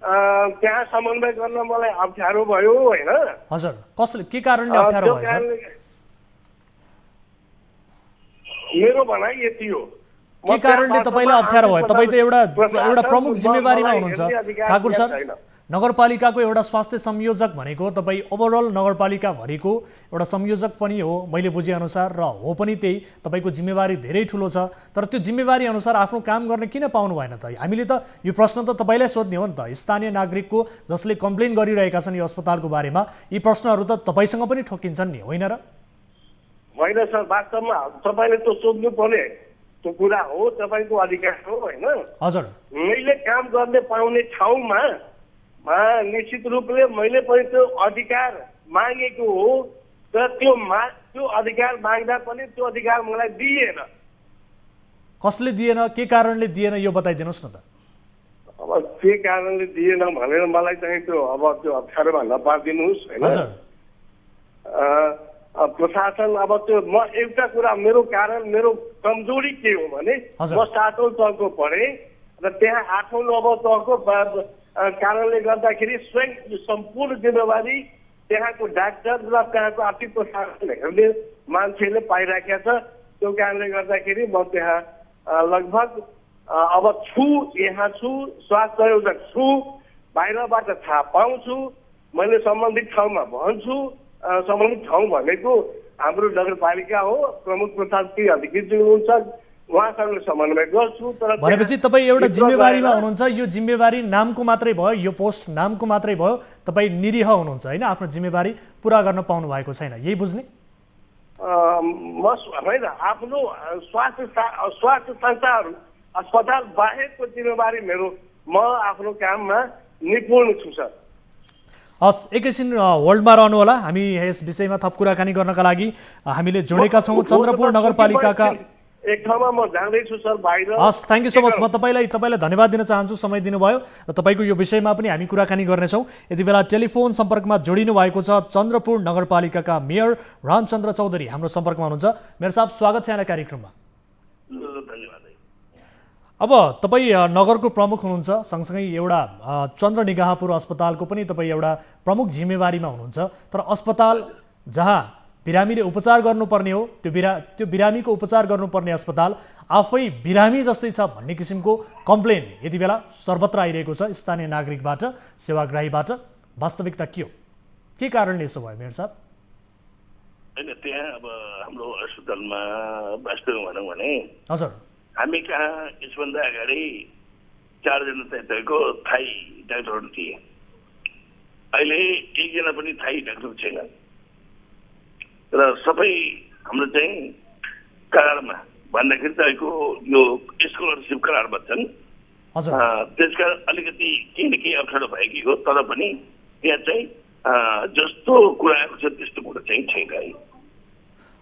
S8: त्यहाँ समन्वय गर्न मलाई अप्ठ्यारो भयो होइन।
S1: हजुर, कसले के कारणले अप्ठ्यारो भयो सर?
S8: मेरो भनाइ यति हो।
S1: के कारणले तपाईँलाई अप्ठ्यारो भयो? तपाईँ त एउटा प्रमुख जिम्मेवारीमा हुनुहुन्छ ठाकुर सर। नगरपालिकाको एउटा स्वास्थ्य संयोजक भनेको तपाईँ ओभरअल नगरपालिकाभरिको एउटा संयोजक पनि हो मैले बुझेअनुसार, र हो पनि त्यही। तपाईँको जिम्मेवारी धेरै ठुलो छ, तर त्यो जिम्मेवारी अनुसार आफ्नो काम गर्न किन पाउनु भएन त? हामीले त यो प्रश्न त तपाईँलाई सोध्ने हो नि त। स्थानीय नागरिकको जसले कम्प्लेन गरिरहेका छन् यो अस्पतालको बारेमा, यी प्रश्नहरू त तपाईँसँग पनि ठोकिन्छन् नि, होइन र?
S8: होइन सर, वास्तवमा तपाईँले त सोध्नु पर्ने त्यो कुरा हो, तपाईँको अधिकार हो होइन।
S1: हजुर।
S8: मैले काम गर्ने पाउने ठाउँमा निश्चित रूपले मैले पनि त्यो अधिकार मागेको हो, तर त्यो अधिकार माग्दा पनि त्यो अधिकार मलाई दिएन।
S1: कसले दिएन, के कारणले दिएन यो बताइदिनुहोस् न त।
S8: अब के कारणले दिएन भनेर मलाई चाहिँ त्यो अब त्यो अप्ठ्यारोमा नपारिदिनुहोस् होइन। प्रशासन अब त्यो म एउटा कुरा मेरो कमजोरी के हो भने म 7औं तहको पढेँ र त्यहाँ 8औं 9औं तहको कारणले गर्दाखेरि स्वयं सम्पूर्ण जिम्मेवारी त्यहाँको डाक्टर र त्यहाँको आर्थिक प्रशासन हेर्ने मान्छेले पाइराखेका छ। त्यो कारणले गर्दाखेरि म त्यहाँ लगभग अब यहाँ छु, स्वास्थ्य संयोजक छु, बाहिरबाट थाहा पाउँछु, मैले सम्बन्धित ठाउँमा भन्छु। सम्बन्धित ठाउँ भनेको हाम्रो नगरपालिका हो, प्रमुख प्रशासकीय अधिकृतजी हुनुहुन्छ, उहाँसँग समन्वय गर्छु। तर
S1: भनेपछि तपाईँ एउटा जिम्मेवारीमा हुनुहुन्छ, यो जिम्मेवारी नामको मात्रै भयो, यो पोस्ट नामको मात्रै भयो, तपाईँ निरीह हुनुहुन्छ होइन, आफ्नो जिम्मेवारी पुरा गर्न पाउनु भएको छैन, यही बुझ्ने?
S8: म होइन, आफ्नो स्वास्थ्य संस्थाहरू अस्पताल बाहेकको जिम्मेवारी मेरो, म आफ्नो काममा निपुण छु सर।
S1: हस्, एकैछिन होल्डमा रहनुहोला, हामी यस विषयमा थप कुराकानी गर्नका लागि हामीले जोडेका छौँ चन्द्रपुर नगरपालिकाका
S8: एक ठाउँमा म जाँदैछु सर बाहिर।
S1: हस्, थ्याङ्क यू सो मच। म तपाईँलाई धन्यवाद दिन चाहन्छु, समय दिनुभयो र तपाईँको यो विषयमा पनि हामी कुराकानी गर्नेछौँ। यति बेला टेलिफोन सम्पर्कमा जोडिनु भएको छ चन्द्रपुर नगरपालिकाका मेयर रामचन्द्र चौधरी हाम्रो सम्पर्कमा हुनुहुन्छ। मेयर साहब, स्वागत छ यहाँ कार्यक्रममा। अब तपाईँ नगरको प्रमुख हुनुहुन्छ, सँगसँगै एउटा चन्द्रनिगाहपुर अस्पतालको पनि तपाईँ एउटा प्रमुख जिम्मेवारीमा हुनुहुन्छ, तर अस्पताल जहाँ बिरामीले उपचार गर्नुपर्ने हो त्यो बिरामीको उपचार गर्नुपर्ने अस्पताल आफै बिरामी जस्तै छ भन्ने किसिमको कम्प्लेन यति बेला सर्वत्र आइरहेको छ स्थानीय नागरिकबाट, सेवाग्राहीबाट। वास्तविकता के हो, के कारणले यसो भयो मेयर साहब?
S9: होइन, त्यहाँ अब हाम्रो अस्पतालमा वास्तवमा भनौँ भने
S1: हजुर,
S9: हामी कहाँ यसभन्दा अगाडि 4 जना तपाईँको थाई डाक्टरहरू थिए, अहिले 1 जना पनि थाई डाक्टर छैन र सबै हाम्रो चाहिँ करारमा भन्दाखेरि तपाईँको यो स्कलरसिप करार भन्छन्, त्यसका अलिकति केही न केही अप्ठ्यारो भएकी हो, तर पनि त्यहाँ चाहिँ जस्तो कुरा आएको छ त्यस्तो कुरा चाहिँ छैन।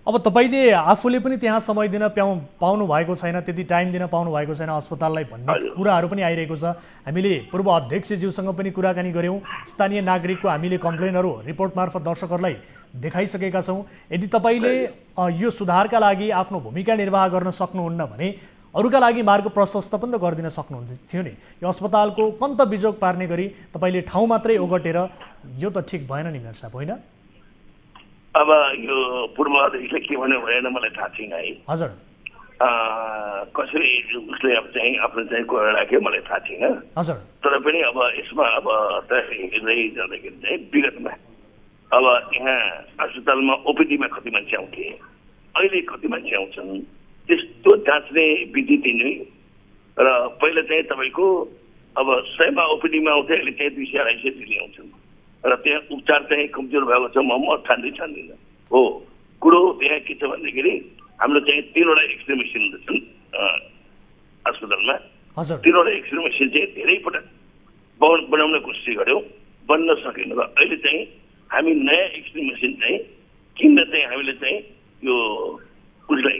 S1: अब तपाईँले आफूले पनि त्यहाँ समय दिन पाउनु भएको छैन, त्यति टाइम दिन पाउनु भएको छैन अस्पताललाई भन्ने कुराहरू पनि आइरहेको छ। हामीले पूर्व अध्यक्षज्यूसँग पनि कुराकानी गऱ्यौँ, स्थानीय नागरिकको हामीले कम्प्लेनहरू रिपोर्ट मार्फत दर्शकहरूलाई देखाइसकेका छौँ। यदि तपाईँले यो सुधारका लागि आफ्नो भूमिका निर्वाह गर्न सक्नुहुन्न भने अरूका लागि मार्ग प्रशस्त पनि त गरिदिन सक्नुहुन्छ थियो नि। यो अस्पतालको कन्त बिजोग पार्ने गरी तपाईँले ठाउँ मात्रै ओगटेर यो त ठिक भएन नि मेयर साहब, होइन?
S9: अब यो पूर्व अध्यक्षले के भन्यो भनेर मलाई थाहा छैन है।
S1: हजुर,
S9: कसरी उसले अब चाहिँ आफ्नो चाहिँ कुरा राख्यो मलाई थाहा छैन।
S1: हजुर,
S9: तर पनि अब यसमा अब हिँड्दै जाँदाखेरि चाहिँ विगतमा अब यहाँ अस्पतालमा ओपिडीमा कति मान्छे आउँथे, अहिले कति मान्छे आउँछन्, त्यस्तो जाँच्ने विधि दिने। र पहिला चाहिँ तपाईँको अब 100मा ओपिडीमा आउँथे, अहिले चाहिँ 200-250 दिने आउँछन् र त्यहाँ उपचार चाहिँ कमजोर भएको छ। म ठान्दिनँ हो। कुरो त्यहाँ के छ भन्दाखेरि हाम्रो चाहिँ 3वटा एक्सरे मेसिन छन् अस्पतालमा। 3वटा एक्सरे मेसिन चाहिँ धेरै पटक बनाउन कोसिस गऱ्यौँ, बन्न सकेन। र अहिले चाहिँ हामी नयाँ एक्सरे मेसिन चाहिँ किन्न चाहिँ हामीले चाहिँ यो उसलाई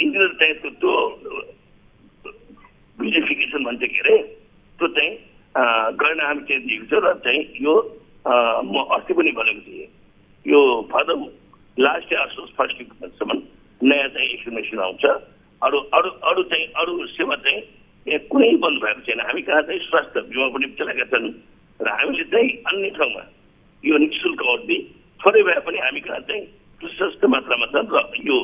S9: इन्जिनियर चाहिँ त्यो भिजिफिकेसन भन्छ के अरे, त्यो चाहिँ गर्न हामी चाहिँ दिएको छ। र चाहिँ यो म अस्ति पनि भनेको थिएँ, यो भदौ लास्ट या फर्स्ट विकसम्म नयाँ चाहिँ एक्सरे मेसिन आउँछ। अरू चाहिँ अरू सेवा चाहिँ यहाँ कुनै बन्द भएको छैन। हामी कहाँ चाहिँ स्वास्थ्य बिमा पनि चलाएका छन् र हामीले चाहिँ अन्य ठाउँमा यो निःशुल्क औषधि थोरै भए पनि हामी कहाँ चाहिँ प्रशस्त मात्रामा छन्। र यो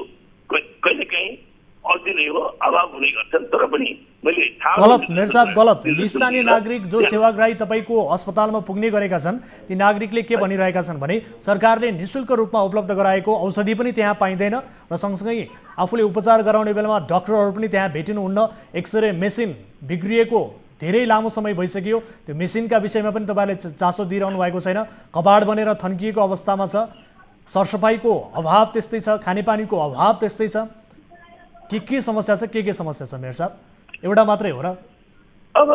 S9: कहिलेकाहीँ औषधि नै हो, अभाव हुने गर्छन्। तर पनि मैले
S1: गलत मेयर साहब, गलत। स्थानीय नागरिक जो सेवाग्राही तपाईँको अस्पतालमा पुग्ने गरेका छन्, ती नागरिकले के भनिरहेका छन् भने सरकारले निःशुल्क रूपमा उपलब्ध गराएको औषधि पनि त्यहाँ पाइँदैन र सँगसँगै आफूले उपचार गराउने बेलामा डाक्टरहरू पनि त्यहाँ भेटिनुहुन्न। एक्सरे मेसिन बिग्रिएको धेरै लामो समय भइसक्यो, त्यो मेसिनका विषयमा पनि तपाईँले चासो दिइरहनु भएको छैन। कबाड बनेर थन्किएको अवस्थामा छ, सरसफाइको अभाव त्यस्तै छ, खानेपानीको अभाव त्यस्तै छ। के समस्या छ, के समस्या छ मेयर साहब? एउटा मात्रै हो र?
S9: अब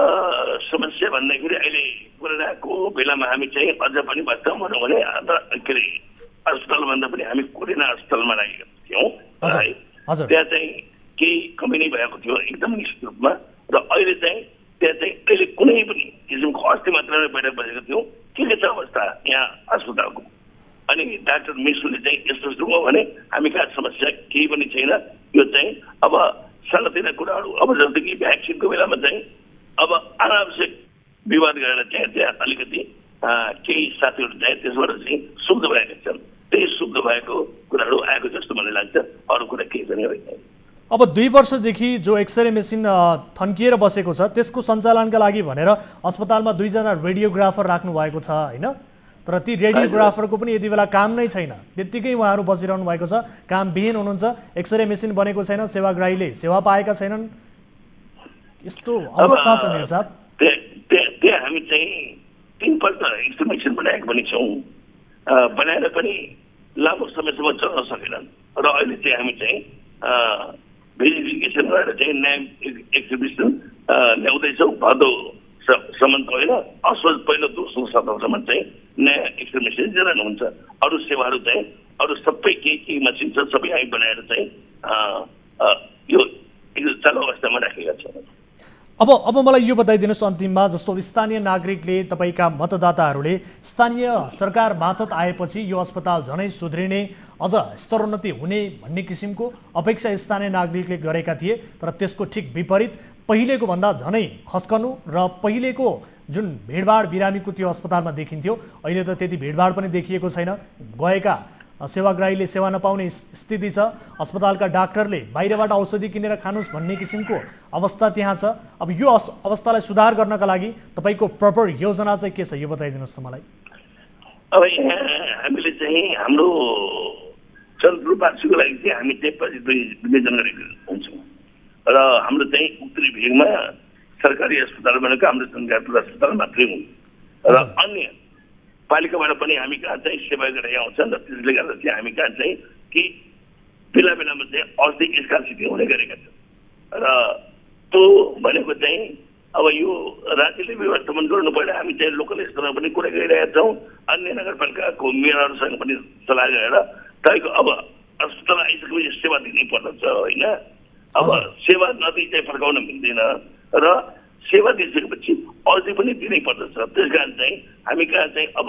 S9: समस्या भन्दाखेरि अहिले कोरोनाको बेलामा हामी चाहिँ अझ पनि वास्तव भनौँ भने के अरे अस्पतालभन्दा पनि हामी कोरोना अस्पतालमा राखेका थियौँ। त्यहाँ चाहिँ केही कमी नै भएको थियो एकदम निश्चित रूपमा। र अहिले चाहिँ त्यहाँ चाहिँ अहिले कुनै पनि किसिमको अस्ति मात्रै बैठक बसेको थियौँ, के छ अवस्था यहाँ अस्पतालको। अनि डाक्टर मिसुले चाहिँ यस्तो हो भने हामी कहाँ समस्या केही पनि छैन। यो चाहिँ अब सानोतिनो कुराहरू, अब जस्तो कि भ्याक्सिनको बेलामा चाहिँ अब अनावश्यक विवाद गरेर चाहिँ त्यहाँ अलिकति केही साथीहरू चाहिँ त्यसबाट चाहिँ शुद्ध भएका छन्। त्यही शुद्ध भएको कुराहरू आएको जस्तो मलाई लाग्छ, अरू कुरा केही पनि होइन।
S1: अब 2 वर्षदेखि जो एक्सरे मेसिन थन्किएर बसेको छ त्यसको सञ्चालनका लागि भनेर अस्पतालमा 2 जना रेडियोग्राफर राख्नु भएको छ होइन? तर ती रेडियोग्राफरको पनि यति बेला काम नै छैन, त्यत्तिकै उहाँहरू बसिरहनु भएको छ, कामविहीन हुनुहुन्छ। एक्सरे मेसिन बनेको छैन, सेवाग्राहीले सेवा पाएका छैनन्। यस्तो अवस्था छ मेयर साहब।
S9: त्यहाँ हामी चाहिँ 3 पल्ट एक्सरे मेसिन बनाएको पनि छौँ, बनाएर पनि लामो समयसम्म चल्न सकेनन्। र अहिले चाहिँ हामी चाहिँ भेरिफिकेसन गरेर चाहिँ नयाँ एक्सरे मेसिन ल्याउँदैछौँ। भदौसम्म त होइन, असोज पहिलो दोस्रो सप्ताहसम्म चाहिँ नयाँ एक्सरे मेसिन दिइरहनुहुन्छ। अरू सेवाहरू चाहिँ अरू सबै केही मसिन छ, सबै हामी बनाएर चाहिँ यो चालु अवस्थामा राखेका छौँ।
S1: अब मलाई यो बताइदिनुहोस् अन्तिममा, जस्तो स्थानीय नागरिकले, तपाईँका मतदाताहरूले स्थानीय सरकार मातहत आएपछि यो अस्पताल झनै सुध्रिने, अझ स्तरोन्नति हुने भन्ने किसिमको अपेक्षा स्थानीय नागरिकले गरेका थिए। तर त्यसको ठिक विपरीत पहिलेको भन्दा झनै खस्कनु र पहिलेको जुन भिडभाड बिरामीको त्यो अस्पतालमा देखिन्थ्यो, अहिले त त्यति भिडभाड पनि देखिएको छैन। गएका सेवाग्राहीले सेवा नपाउने स्थिति छ। अस्पतालका डाक्टरले बाहिरबाट औषधि किनेर खानुहोस् भन्ने किसिमको अवस्था त्यहाँ छ। अब यो अवस्थालाई सुधार गर्नका लागि तपाईँको प्रपर योजना चाहिँ के छ, यो बताइदिनुहोस् त मलाई।
S9: अब यहाँ हामीले चाहिँ हाम्रो चन्द्रवासीको लागि चाहिँ हामी चाहिँ विवेचन गरेको हुन्छौँ। र हाम्रो चाहिँ उत्तरी भेगमा सरकारी अस्पताल भनेको हाम्रो चन्द्रपुर अस्पताल मात्रै हुन्। र अन्य पालिकाबाट पनि हामी कहाँ चाहिँ सेवा गरेर आउँछन्। र त्यसले गर्दा चाहिँ हामी कहाँ चाहिँ कि बेला बेलामा चाहिँ औषधि स्कार्सिटी हुने गरेका छन्। र त्यो भनेको चाहिँ अब यो राज्यले व्यवस्थापन गर्नु पर्ने, हामी चाहिँ लोकल स्तरमा पनि कुरा गरिरहेका छौँ। अन्य नगरपालिकाको मेयरहरूसँग पनि सल्लाह गरेर तपाईँको अब अस्पताल आइसकेपछि सेवा दिनै पर्दछ होइन। अब सेवा नदिई चाहिँ फर्काउन मिल्दैन र सेवा दिइसकेपछि औषधि पनि दिनै पर्दछ। त्यस कारण चाहिँ हामी कहाँ चाहिँ अब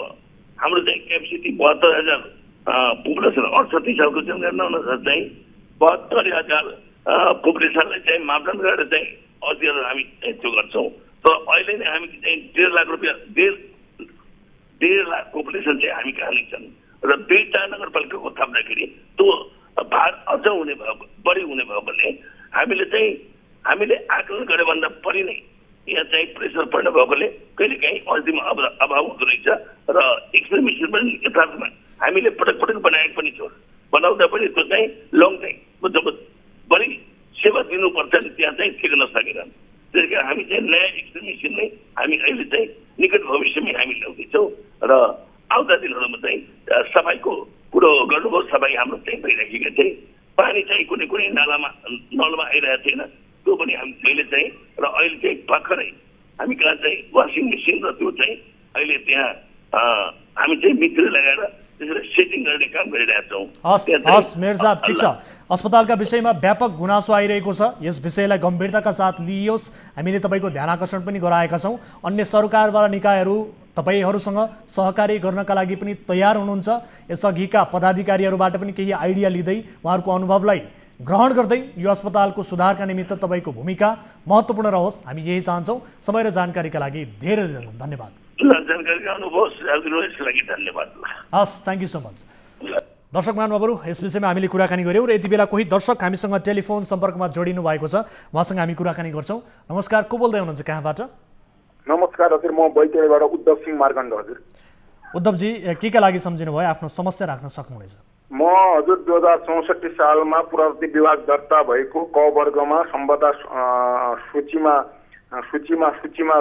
S9: हाम्रो चाहिँ क्यापेसिटी 72,000 पपुलेसन 68 सालको जनगणना अनुसार चाहिँ 72,000 पपुलेसनलाई चाहिँ मापदण्ड गरेर चाहिँ औषधिहरू हामी त्यो गर्छौँ। तर अहिले नै हामी चाहिँ 1.5 लाख रुपियाँ 1.5 लाख पपुलेसन चाहिँ हामी कहाँ नै छन्। र 2टा नगरपालिकाको थप्दाखेरि त्यो भार अझ बढी हुने भयो भने हामीले आकलन गरे भन्दा बढी नै यहाँ चाहिँ प्रेसर पर्ने भएकोले कहिलेकाहीँ अल्छीमा अभाव हुँदो रहेछ र एक्सरे मेसिन पनि यथार्थमा हामीले पटक पटक बनाएको पनि छौँ। बनाउँदा पनि त्यो चाहिँ लङ टाइम जब बढी सेवा दिनुपर्छ नि त्यहाँ चाहिँ टिक्न सकेन। त्यसै कारण हामी चाहिँ नयाँ एक्सरे मेसिन नै हामी अहिले चाहिँ निकट भविष्यमै हामी ल्याउँदैछौँ र आउँदा दिनहरूमा चाहिँ सफाइको कुरो गर्नुभयो। सफाइ हाम्रो चाहिँ भइराखेका थिए। पानी चाहिँ कुनै कुनै नलमा आइरहेको थिएन, त्यो पनि मैले चाहिँ र अहिले चाहिँ भर्खरै हामी कहाँ चाहिँ वासिङ मेसिन र त्यो चाहिँ अहिले त्यहाँ हामी चाहिँ मित्र लगाएर त्यसरी सेटिङ गर्ने काम गरिरहेका छौँ।
S1: हस् मेयर साहब, ठिक छ। अस्पतालका विषयमा व्यापक गुनासो आइरहेको छ, यस विषयलाई गम्भीरताका साथ लिइयोस्। हामीले तपाईँको ध्यान आकर्षण पनि गराएका छौँ। अन्य सरकारवाला निकायहरू तपाईँहरूसँग सहकार्य गर्नका लागि पनि तयार हुनुहुन्छ। यसअघिका पदाधिकारीहरूबाट पनि केही आइडिया लिँदै उहाँहरूको अनुभवलाई ग्रहण गर्दै यो अस्पतालको सुधारका निमित्त तपाईँको भूमिका महत्त्वपूर्ण रहोस्, हामी यही चाहन्छौँ। समय र जानकारीका लागि धेरै धन्यवाद। हस्, थ्याङ्क यू सो मच। दर्शक महानुभावहरू, यस विषयमा हामीले कुराकानी गऱ्यौँ र यति बेला कोही दर्शक हामीसँग टेलिफोन सम्पर्कमा जोडिनु भएको छ, उहाँसँग हामी कुराकानी गर्छौँ। नमस्कार, को बोल्दै हुनुहुन्छ, कहाँबाट?
S10: नमस्कार हजुर, म बैतडीबाट उद्धव सिंह मार्गण्ड हजुर।
S1: उद्धवजी, के लागि सम्झिनु भयो? आफ्नो समस्या राख्न सक्नुहुनेछ।
S10: म हजुर 2064 सालमा पुरातत्व विभाग दर्ता भएको क वर्गमा सम्पदा सूचीमा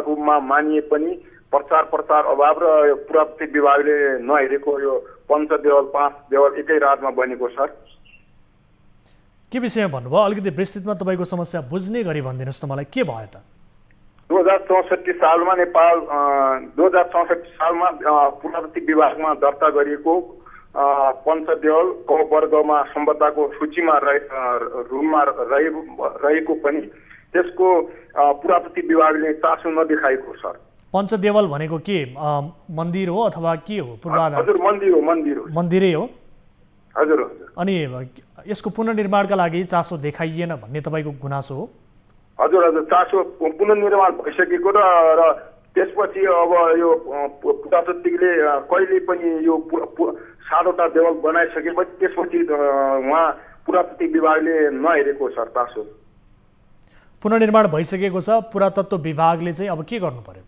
S10: रूपमा मानिए पनि प्रचार अभाव र पुरातत्व विभागले नहेरेको यो पञ्चदेवल 5 देवल एकै रातमा बनेको सर।
S1: के विषयमा भन्नुभयो? अलिकति विस्तृतमा तपाईँको समस्या बुझ्ने गरी भनिदिनुहोस् त मलाई, के भयो त?
S10: 2064 सालमा नेपाल 2064 सालमा पुरातत्व विभागमा दर्ता गरिएको पञ्चदेवल क वर्गमा सम्पदाको सूचीमा रूपमा रहेको पनि त्यसको पुरातत्व विभागले चासो नदेखाएको सर।
S1: पञ्चदेवल भनेको के, मन्दिर हो अथवा के हो? पूर्वाधार?
S10: हजुर, मन्दिर हो।
S1: मन्दिरै हो?
S10: हजुर।
S1: अनि यसको पुनर्निर्माणका लागि चासो देखाइएन भन्ने तपाईँको गुनासो हो?
S10: हजुर, चासो पुनर्निर्माण भइसकेको र त्यसपछि अब यो पुरातत्वले कहिले पनि यो 7वटा देवल बनाइसकेपछि त्यसपछि उहाँ पुरातत्व विभागले नहेरेको सर चासो।
S1: पुनर्निर्माण भइसकेको छ, पुरातत्व विभागले चाहिँ अब के गर्नु पर्यो?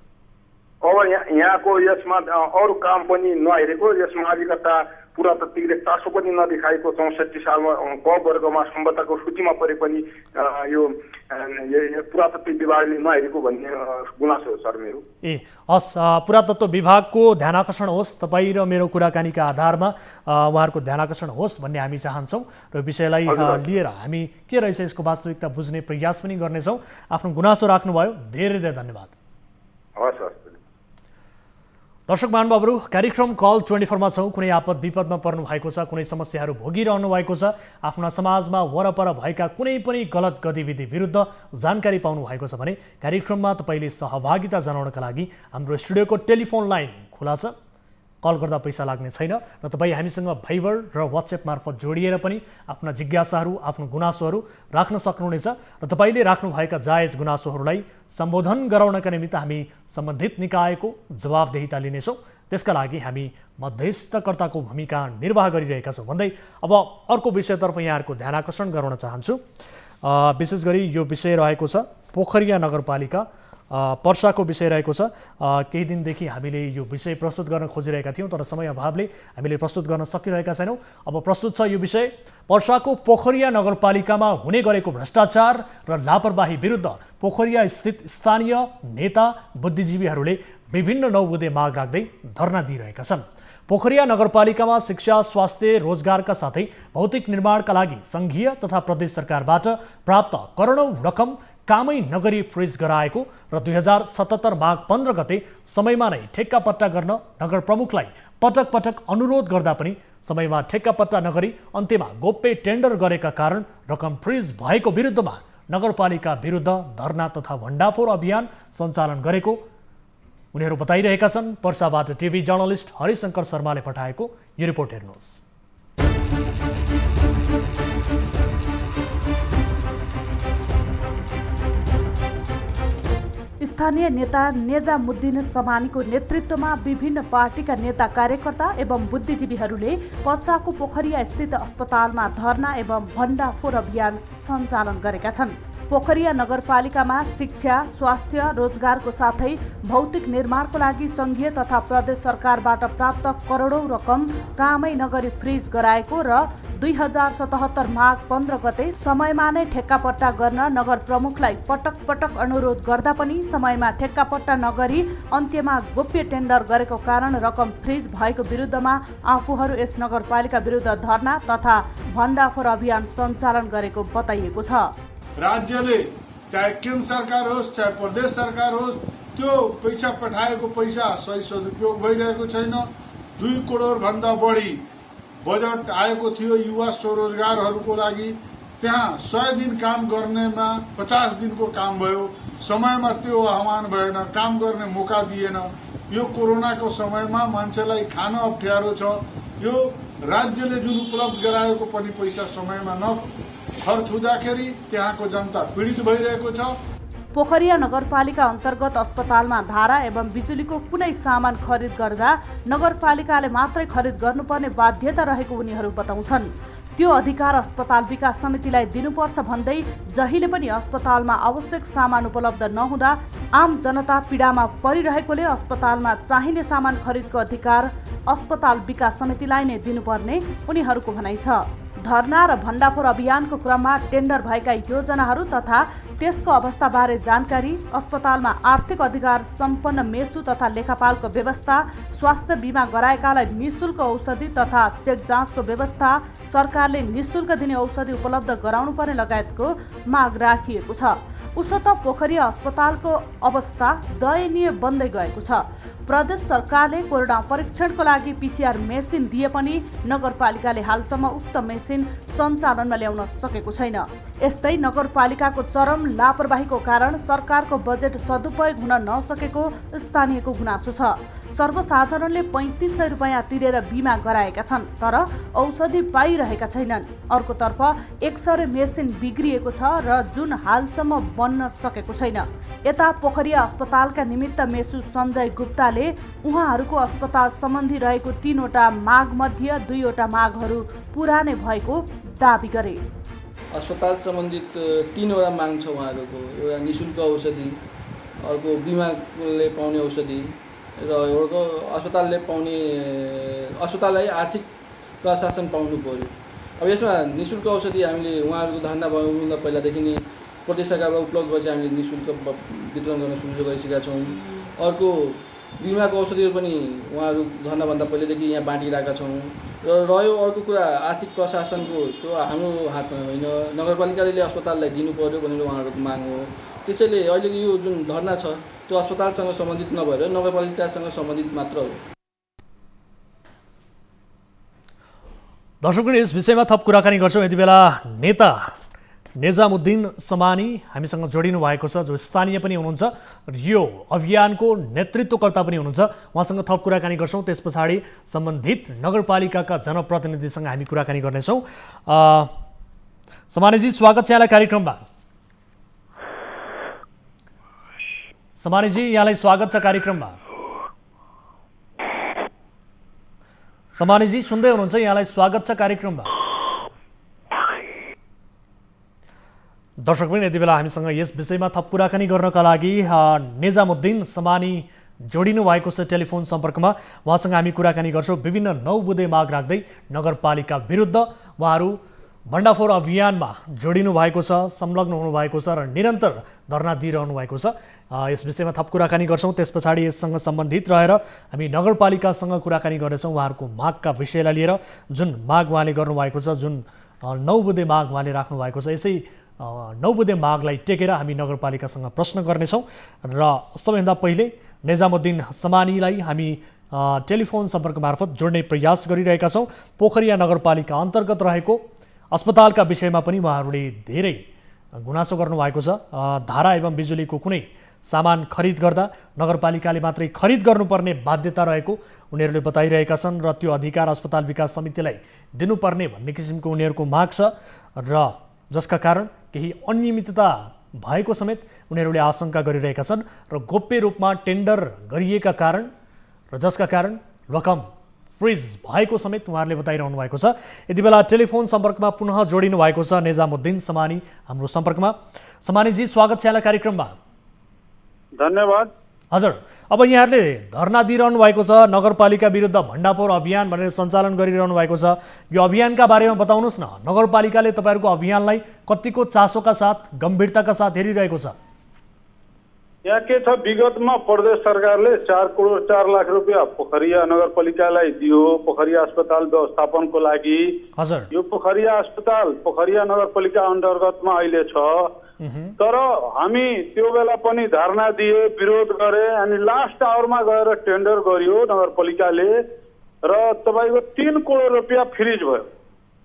S10: अब यहाँको यसमा अरू काम पनि नहेरेको, यसमा अलिकता पुरातत्वले चासो पनि नदेखाएको 64 सालमा क वर्गमा सम्पदाको सूचीमा परे पनि यो पुरातत्व विभागले नहेरेको भन्ने गुनासो हो सर मेरो।
S1: हस्, पुरातत्व विभागको ध्यान आकर्षण होस्, तपाईँ र मेरो कुराकानीका आधारमा उहाँहरूको ध्यान आकर्षण होस् भन्ने हामी चाहन्छौँ र विषयलाई लिएर हामी के रहेछ यसको वास्तविकता बुझ्ने प्रयास पनि गर्नेछौँ। आफ्नो गुनासो राख्नुभयो, धेरै धेरै धन्यवाद।
S10: हस् हस्।
S1: दर्शक महानुभावहरू, कार्यक्रम कल 24 मा छौँ। कुनै आपद विपदमा पर्नु भएको छ, कुनै समस्याहरू भोगिरहनु भएको छ, आफ्ना समाजमा वरपर भएका कुनै पनि गलत गतिविधि विरुद्ध जानकारी पाउनु भएको छ भने कार्यक्रममा तपाईँले सहभागिता जनाउनका लागि हाम्रो स्टुडियोको टेलिफोन लाइन खुला छ। कल गर्दा पैसा लाग्ने छैन र तपाईँ हामीसँग भाइबर र वाट्सएप मार्फत जोडिएर पनि आफ्ना जिज्ञासाहरू, आफ्नो गुनासोहरू राख्न सक्नुहुनेछ र तपाईँले राख्नुभएका जायज गुनासोहरूलाई सम्बोधन गराउनका निमित्त हामी सम्बन्धित निकायको जवाफदेहिता लिनेछौँ। त्यसका लागि हामी मध्यस्थकर्ताको भूमिका निर्वाह गरिरहेका छौँ भन्दै अब अर्को विषयतर्फ यहाँहरूको ध्यान आकर्षण गराउन चाहन्छु। विशेष गरी यो विषय रहेको छ पोखरिया नगरपालिका पर्साको विषय रहेको छ। केही दिनदेखि हामीले यो विषय प्रस्तुत गर्न खोजिरहेका थियौँ, तर समय अभावले हामीले प्रस्तुत गर्न सकिरहेका छैनौँ। अब प्रस्तुत छ यो विषय। पर्साको पोखरिया नगरपालिकामा हुने गरेको भ्रष्टाचार र लापरवाही विरुद्ध पोखरिया स्थित स्थानीय नेता बुद्धिजीवीहरूले विभिन्न 9 बुँदे माग राख्दै धरना दिइरहेका छन्। पोखरिया नगरपालिकामा शिक्षा, स्वास्थ्य, रोजगारका साथै भौतिक निर्माणका लागि सङ्घीय तथा प्रदेश सरकारबाट प्राप्त करोडौँ रकम कामै नगरी फ्रिज गराएको र 2077 माघ 15 गते समयमा नै ठेक्कापट्टा गर्न नगर प्रमुखलाई पटक पटक अनुरोध गर्दा पनि समयमा ठेक्कापट्टा नगरी अन्त्यमा गोप्य टेन्डर गरेका कारण रकम फ्रिज भएको विरुद्धमा नगरपालिका विरुद्ध धरना तथा भण्डाफोर अभियान सञ्चालन गरेको उनीहरू बताइरहेका छन्। पर्साबाट टिभी जर्नलिस्ट हरिशङ्कर शर्माले पठाएको यो रिपोर्ट हेर्नुहोस्।
S11: स्थानीय नेता नेजामुद्दिन समानीको नेतृत्वमा विभिन्न पार्टीका नेता, कार्यकर्ता एवं बुद्धिजीवीहरूले पर्साको पोखरिया स्थित अस्पतालमा धरना एवं भण्डाफोर अभियान सञ्चालन गरेका छन्। पोखरिया नगरपालिकामा शिक्षा, स्वास्थ्य, रोजगारको साथै भौतिक निर्माणको लागि सङ्घीय तथा प्रदेश सरकारबाट प्राप्त करोडौँ रकम कामै नगरी फ्रिज गराएको र 2077 माघ 15 गते समयमा नै ठेक्कापट्टा गर्न नगर प्रमुखलाई पटक पटक अनुरोध गर्दा पनि समयमा ठेक्कापट्टा नगरी अन्त्यमा गोप्य टेन्डर गरेको कारण रकम फ्रिज भएको विरुद्धमा आफूहरू यस नगरपालिका विरुद्ध धरना तथा भण्डाफोर अभियान सञ्चालन गरेको बताइएको छ।
S12: राज्यले चाहे केन्द्र सरकार होस् चाहे प्रदेश सरकार होस् त्यो पैसा पठाएको पैसा सही सदुपयोग भइरहेको छैन। 2 करोड भन्दा बढी बजेट आएको थियो युवा स्वरोजगारहरूको लागि। त्यहाँ 100 दिन काम गर्नेमा 50 दिनको काम भयो। समयमा त्यो आह्वान भएन, काम गर्ने मौका दिएन। यो कोरोनाको समयमा मान्छेलाई खान अप्ठ्यारो छ। यो राज्यले जुन उपलब्ध गराएको पनि पैसा समयमा खर्च हुँदाखेरि त्यहाँको जनता पीडित भइरहेको छ।
S11: पोखरिया नगरपालिका अन्तर्गत अस्पतालमा धारा एवं बिजुलीको कुनै सामान खरिद गर्दा नगरपालिकाले मात्रै खरिद गर्नुपर्ने बाध्यता रहेको उनीहरू बताउँछन्। त्यो अधिकार अस्पताल विकास समितिलाई दिनुपर्छ भन्दै जहिले पनि अस्पतालमा आवश्यक सामान उपलब्ध नहुँदा आम जनता पीडामा परिरहेकोले अस्पतालमा चाहिने सामान खरिदको अधिकार अस्पताल विकास समितिलाई नै दिनुपर्ने उनीहरूको भनाइ छ। धरना र भण्डाफोर अभियानको क्रममा टेन्डर भएका योजनाहरू तथा त्यसको अवस्थाबारे जानकारी, अस्पतालमा आर्थिक अधिकार सम्पन्न मेसु तथा लेखापालको व्यवस्था, स्वास्थ्य बिमा गराएकालाई निःशुल्क औषधि तथा चेक जाँचको व्यवस्था, सरकारले निःशुल्क दिने औषधि उपलब्ध गराउनुपर्ने लगायतको माग राखिएको छ। उसो त पोखरिया अस्पतालको अवस्था दयनीय बन्दै गएको छ। प्रदेश सरकारले कोरोना परीक्षणको लागि PCR मेसिन दिए पनि नगरपालिकाले हालसम्म उक्त मेसिन सञ्चालनमा ल्याउन सकेको छैन। यस्तै नगरपालिकाको चरम लापरवाहीको कारण सरकारको बजेट सदुपयोग हुन नसकेको स्थानीयको गुनासो छ। सर्वसाधारणले 3500 रुपैयाँ तिरेर बिमा गराएका छन् तर औषधि पाइरहेका छैनन्। अर्कोतर्फ एक्सरे मेसिन बिग्रिएको छ र जुन हालसम्म बन्न सकेको छैन। यता पोखरिया अस्पतालका निमित्त मेसु सञ्जय गुप्ताले उहाँहरूको अस्पताल सम्बन्धी रहेको 3 वटा माग मध्ये 2 वटा मागहरू पुरा नै भएको दाबी गरे।
S13: अस्पताल सम्बन्धित 3 वटा माग छ उहाँहरूको। एउटा निःशुल्क औषधि, अर्को बिमाले पाउने औषधि र एउटा अस्पतालले पाउने अस्पताललाई आर्थिक प्रशासन पाउनु पर्यो। अब यसमा निःशुल्क औषधि हामीले उहाँहरूको धरना भएभन्दा पहिलादेखि नै प्रदेश सरकारबाट उपलब्ध भएपछि हामीले निःशुल्क वितरण गर्न सुरु गरिसकेका छौँ। अर्को बिमाको औषधिहरू पनि उहाँहरू धरनाभन्दा पहिलेदेखि यहाँ बाँडिरहेका छौँ। र रह्यो अर्को कुरा आर्थिक प्रशासनको, त्यो हाम्रो हातमा होइन, नगरपालिकाले अस्पताललाई दिनु पर्यो भनेर उहाँहरूको माग हो। त्यसैले अहिलेको यो जुन धरना छ त्यो अस्पतालसँग सम्बन्धित नभएर नगरपालिकासँग सम्बन्धित मात्र हो।
S1: दर्शकगण, यस विषयमा थप कुराकानी गर्छौँ। यति बेला नेता निजामुद्दिन समानी हामीसँग जोडिनु भएको छ, जो स्थानीय पनि हुनुहुन्छ र यो अभियानको नेतृत्वकर्ता पनि हुनुहुन्छ। उहाँसँग थप कुराकानी गर्छौँ। त्यस पछाडि सम्बन्धित नगरपालिकाका जनप्रतिनिधिसँग हामी कुराकानी गर्नेछौँ। समानीजी, स्वागत छ यहाँलाई कार्यक्रममा। समानीजी, यहाँलाई स्वागत छ कार्यक्रममा। समानीजी सुन्दै हुनुहुन्छ? यहाँलाई स्वागत छ कार्यक्रममा। दर्शक पनि यति बेला हामीसँग यस विषयमा थप कुराकानी गर्नका लागि निजामुद्दिन समानी जोडिनु भएको छ टेलिफोन सम्पर्कमा। उहाँसँग हामी कुराकानी गर्छौँ। विभिन्न 9 बुँदे माग राख्दै नगरपालिका विरुद्ध उहाँहरू भण्डाफोर अभियानमा जोडिनु भएको छ, संलग्न हुनुभएको छ र निरन्तर धरना दिइरहनु भएको छ। यस विषयमा थप कुराकानी गर्छौँ। त्यस पछाडि यससँग सम्बन्धित रहेर हामी नगरपालिकासँग कुराकानी गर्नेछौँ उहाँहरूको मागका विषयलाई लिएर। जुन माग उहाँले गर्नुभएको छ, जुन 9 बुँदे माग उहाँले राख्नु भएको छ, यसै 9 बुँदे मागलाई टेकेर हामी नगरपालिकासँग प्रश्न गर्नेछौँ। र सबैभन्दा पहिले निजामुद्दिन समानीलाई हामी टेलिफोन सम्पर्क मार्फत जोड्ने प्रयास गरिरहेका छौँ। पोखरिया नगरपालिका अन्तर्गत रहेको अस्पतालका विषयमा पनि उहाँहरूले धेरै गुनासो गर्नुभएको छ। धारा एवं बिजुलीको कुनै सामान खरिद गर्दा नगरपालिकाले मात्रै खरिद गर्नुपर्ने बाध्यता रहेको उनीहरूले बताइरहेका छन् र त्यो अधिकार अस्पताल विकास समितिलाई दिनुपर्ने भन्ने किसिमको उनीहरूको माग छ र जसका कारण केही अनियमितता भएको समेत उनीहरूले आशंका गरिरहेका छन् र गोप्य रूपमा टेन्डर गरिएका कारण र जसका कारण रकम फ्रिज भएको समेत उहाँहरूले बताइरहनु भएको छ। यति बेला टेलिफोन सम्पर्कमा पुनः जोडिनु भएको छ निजामुद्दिन समानी हाम्रो सम्पर्कमा। समानीजी, स्वागत छ यहाँलाई कार्यक्रममा।
S12: धन्यवाद।
S1: हजुर, अब यहाँहरूले धरना दिइरहनु भएको छ, नगरपालिका विरुद्ध भण्डाफोर अभियान भनेर सञ्चालन गरिरहनु भएको छ। यो अभियानका बारेमा बताउनुहोस् न, नगरपालिकाले तपाईँहरूको अभियानलाई कतिको चासोका साथ, गम्भीरताका साथ हेरिरहेको छ?
S12: यहाँ के छ, विगतमा प्रदेश सरकारले 4 करोड 4 लाख रुपियाँ पोखरिया नगरपालिकालाई दियो पोखरिया अस्पताल व्यवस्थापनको लागि।
S1: हजुर,
S12: यो पोखरिया अस्पताल पोखरिया नगरपालिका अन्तर्गतमा अहिले छ। तर हामी त्यो बेला पनि धरना दिए, विरोध गरे, अनि लास्ट आवरमा गएर टेन्डर गरियो नगरपालिकाले र तपाईँको 3 करोड रुपियाँ फ्रिज भयो।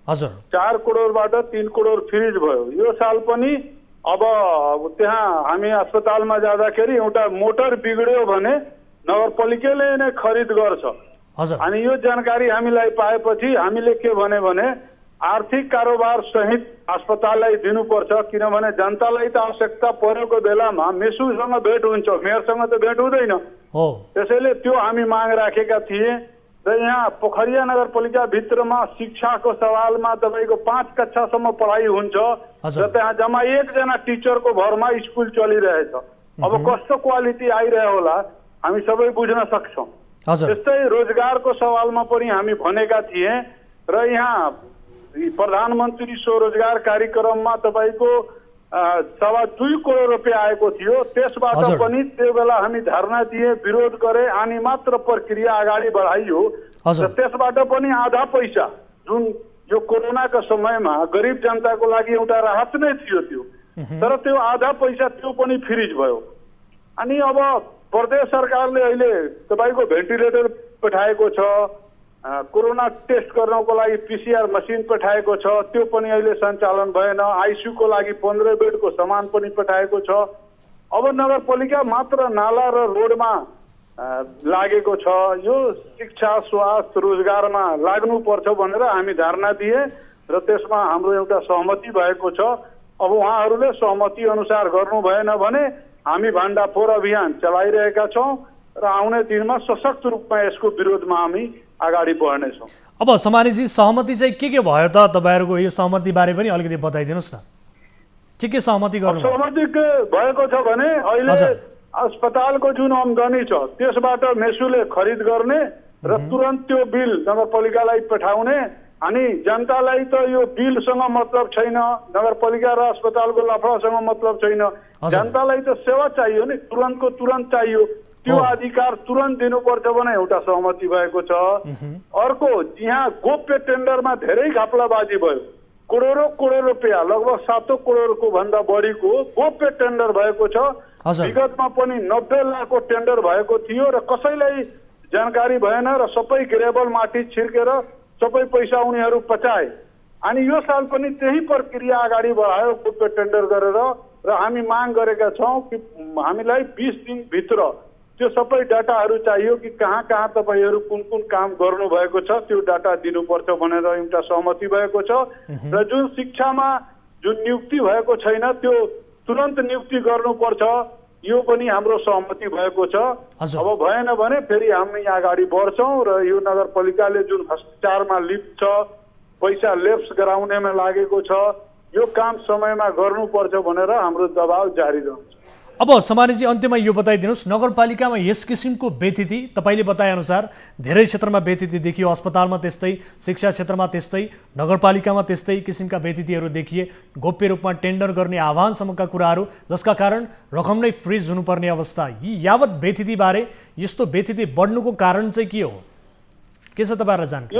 S1: हजुर,
S12: 4 करोडबाट 3 करोड फ्रिज भयो। यो साल पनि अब त्यहाँ हामी अस्पतालमा जाँदाखेरि एउटा मोटर बिग्रियो भने नगरपालिकाले नै खरिद गर्छ। अनि यो जानकारी हामीलाई पाएपछि हामीले के भने आर्थिक कारोबार सहित अस्पताललाई दिनुपर्छ, किनभने जनतालाई त आवश्यकता परेको बेलामा मेसुसँग भेट हुन्छ, मेयरसँग त भेट हुँदैन। त्यसैले त्यो हामी माग राखेका थिए र यहाँ पोखरिया नगरपालिका भित्रमा शिक्षाको सवालमा तपाईँको 5 कक्षासम्म पढाइ हुन्छ र त्यहाँ जम्मा 1 जना टिचरको भरमा स्कुल चलिरहेछ। अब कस्तो क्वालिटी आइरह्यो होला हामी सबै बुझ्न सक्छौँ। त्यस्तै रोजगारको सवालमा पनि हामी भनेका थिए र यहाँ प्रधानमन्त्री स्वरोजगार कार्यक्रममा तपाईँको 2.25 करोड रुपियाँ आएको थियो। त्यसबाट पनि त्यो बेला हामी धरना दिए, विरोध गरे, अनि मात्र प्रक्रिया अगाडि बढाइयो र त्यसबाट पनि आधा पैसा जुन यो कोरोनाको समयमा गरिब जनताको लागि एउटा राहत नै थियो त्यो, तर त्यो आधा पैसा त्यो पनि फ्रिज भयो। अनि अब प्रदेश सरकारले अहिले तपाईँको भेन्टिलेटर पठाएको छ, कोरोना टेस्ट गर्नको लागि PCR मसिन पठाएको छ, त्यो पनि अहिले सञ्चालन भएन। ICU को लागि 15 बेडको सामान पनि पठाएको छ। अब नगरपालिका मात्र नाला र रोडमा लागेको छ। यो शिक्षा, स्वास्थ्य, रोजगारमा लाग्नुपर्छ भनेर हामी धरना दिए र त्यसमा हाम्रो एउटा सहमति भएको छ। अब उहाँहरूले सहमति अनुसार गर्नु भएन भने हामी भण्डाफोर अभियान चलाइरहेका छौँ र आउने दिनमा सशक्त रूपमा यसको विरोधमा हामी अगाडि बढ्नेछौँ।
S1: अब समानीजी, सहमति चाहिँ के भयो त? तपाईँहरूको यो सहमति बारे पनि अलिकति बताइदिनुहोस् न, के सहमति गर्नु?
S12: सहमति के भएको छ भने अहिले अस्पतालको जुन आमदनी छ त्यसबाट मेसुले खरिद गर्ने र तुरन्त त्यो बिल नगरपालिकालाई पठाउने। अनि जनतालाई त यो बिलसँग मतलब छैन, नगरपालिका र अस्पतालको लफडासँग मतलब छैन। जनतालाई त सेवा चाहियो नि, तुरन्तको तुरन्त चाहियो। त्यो अधिकार तुरन्त दिनुपर्छ भने एउटा सहमति भएको छ। अर्को, यहाँ गोप्य टेन्डरमा धेरै घपलाबाजी भयो। करोडौं रुपियाँ, लगभग 7 करोडको भन्दा बढीको गोप्य टेन्डर भएको छ। विगतमा पनि 90 लाखको टेन्डर भएको थियो र कसैलाई जानकारी भएन र सबै ग्रेबल माटी छिर्केर सबै पैसा उनीहरू पचाए। अनि यो साल पनि त्यही प्रक्रिया अगाडि बढायो गोप्य टेन्डर गरेर र हामी माग गरेका छौँ कि हामीलाई 20 दिनभित्र त्यो सबै डाटाहरू चाहियो कि कहाँ कहाँ तपाईँहरू कुन कुन काम गर्नुभएको छ त्यो डाटा दिनुपर्छ भनेर एउटा सहमति भएको छ। र जुन शिक्षामा जुन नियुक्ति भएको छैन त्यो तुरन्त नियुक्ति गर्नुपर्छ, यो पनि हाम्रो सहमति भएको छ। अब भएन भने फेरि हामी अगाडि बढ्छौँ र यो नगरपालिकाले जुन भ्रष्टाचारमा लिप्त छ, पैसा लेप्स गराउनेमा लागेको छ, यो काम समयमा गर्नुपर्छ भनेर हाम्रो दबाव जारी रहन्छ।
S1: अब समानीजी, अन्त्यमा यो बताइदिनुहोस्, नगरपालिकामा यस किसिमको व्यतिथि तपाईँले बताएअनुसार धेरै क्षेत्रमा व्यतिथि देखियो, अस्पतालमा त्यस्तै, शिक्षा क्षेत्रमा त्यस्तै, नगरपालिकामा त्यस्तै किसिमका व्यतिथिहरू देखिए, गोप्य रूपमा टेन्डर गर्ने आह्वानसम्मका कुराहरू, जसका कारण रकम नै फ्रिज हुनुपर्ने अवस्था। यी यावत व्यतिथिबारे, यस्तो व्यतिथि बढ्नुको कारण चाहिँ के हो, के छ तपाईँहरूलाई जानकारी?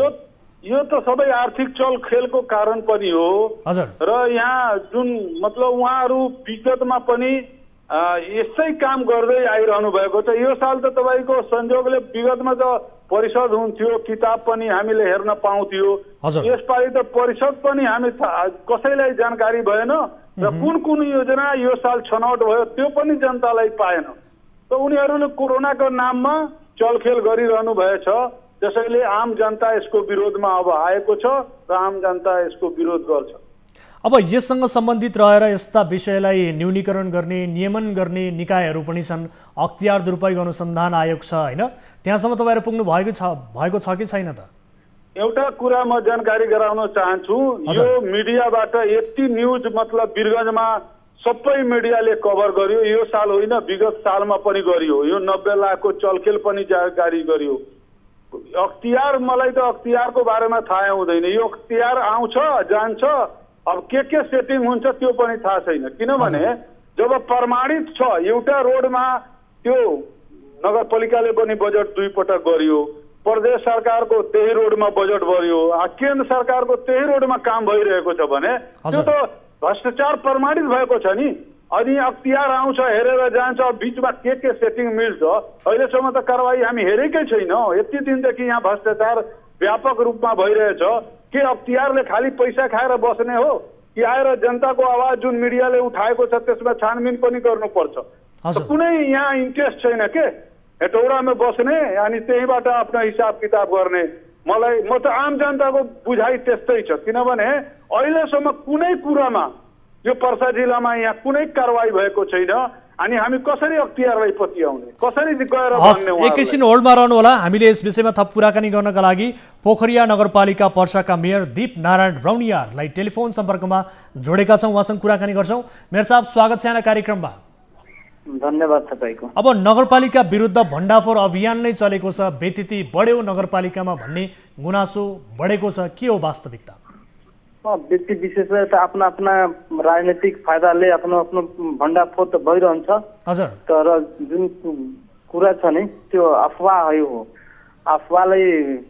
S12: यो त सबै आर्थिक चलखेलको कारण पनि हो। र यहाँ जुन मतलब उहाँहरू विगतमा पनि यस्तै काम गर्दै आइरहनु भएको छ। यो साल त तपाईँको संयोगले विगतमा त परिषद हुन्थ्यो, किताब पनि हामीले हेर्न पाउँथ्यो। यसपालि त परिषद पनि हामी कसैलाई जानकारी भएन र कुन कुन योजना यो साल छनौट भयो त्यो पनि जनतालाई पाएन। त उनीहरूले कोरोनाको नाममा चलखेल गरिरहनु भएछ। त्यसैले आम जनता यसको विरोधमा अब आएको छ र आम जनता यसको विरोध गर्छ।
S1: अब यससँग सम्बन्धित रहेर यस्ता विषयलाई न्यूनीकरण गर्ने नियमन गर्ने निकायहरू पनि छन्। अख्तियार दुरुपयोग अनुसन्धान आयोग छ होइन, त्यहाँसम्म तपाईँहरू पुग्नु भएको छ कि छैन त?
S14: एउटा कुरा म जानकारी गराउन चाहन्छु, यो मिडियाबाट यति न्युज मतलब वीरगञ्जमा सबै मिडियाले कभर गर्यो। यो साल होइन, विगत सालमा पनि गरियो। यो 90 लाखको चलखेल पनि जानकारी गरियो। अख्तियार, मलाई त अख्तियारको बारेमा थाहा हुँदैन। यो अख्तियार आउँछ जान्छ, अब के सेटिङ हुन्छ त्यो पनि थाहा छैन। किनभने जब प्रमाणित छ एउटा रोडमा, त्यो नगरपालिकाले पनि बजेट 2 पटक गरियो, प्रदेश सरकारको त्यही रोडमा बजेट बढ्यो, केन्द्र सरकारको त्यही रोडमा काम भइरहेको छ भने त्यो त भ्रष्टाचार प्रमाणित भएको छ नि। अनि अख्तियार आउँछ, हेरेर जान्छ, बिचमा के सेटिङ मिल्छ अहिलेसम्म त कारवाही हामी हेरेकै छैनौँ। यति दिनदेखि यहाँ भ्रष्टाचार व्यापक रूपमा भइरहेछ। के अख्तियारले खालि पैसा खाएर बस्ने हो कि आएर जनताको आवाज जुन मिडियाले उठाएको छ त्यसमा छानबिन पनि गर्नुपर्छ? कुनै यहाँ इन्ट्रेस्ट छैन के हेटौडामा बस्ने अनि त्यहीबाट आफ्नो हिसाब किताब गर्ने। म त आम जनताको बुझाइ त्यस्तै छ। किनभने अहिलेसम्म कुनै कुरामा यो पर्सा जिल्लामा यहाँ कुनै कारवाही भएको छैन। अनि हामी कसरी अख्तियारलाई पत्याउने, कसरी गएर भन्ने?
S1: एकैछिन होल्डमा रहनु होला, हामीले यस विषयमा थप कुराकानी गर्नका लागि पोखरिया नगरपालिका पर्साका मेयर दीप नारायण रौनियालाई टेलिफोन सम्पर्कमा जोडेका छौँ। उहाँसँग कुराकानी गर्छौँ। मेयर साहब, स्वागत छ यहाँलाई कार्यक्रममा।
S15: धन्यवाद तपाईँको।
S1: अब नगरपालिका विरुद्ध भण्डाफोर अभियान नै चलेको छ, बेतिति बढ्यो नगरपालिकामा भन्ने गुनासो बढेको छ, के हो वास्तविकता?
S15: व्यक्ति विशेष त आफ्ना आफ्ना राजनीतिक फाइदाले आफ्नो आफ्नो भण्डाफोर त भइरहन्छ।
S1: हजुर,
S15: तर जुन कुरा छ नि त्यो अफवाह हो। अफवाहलाई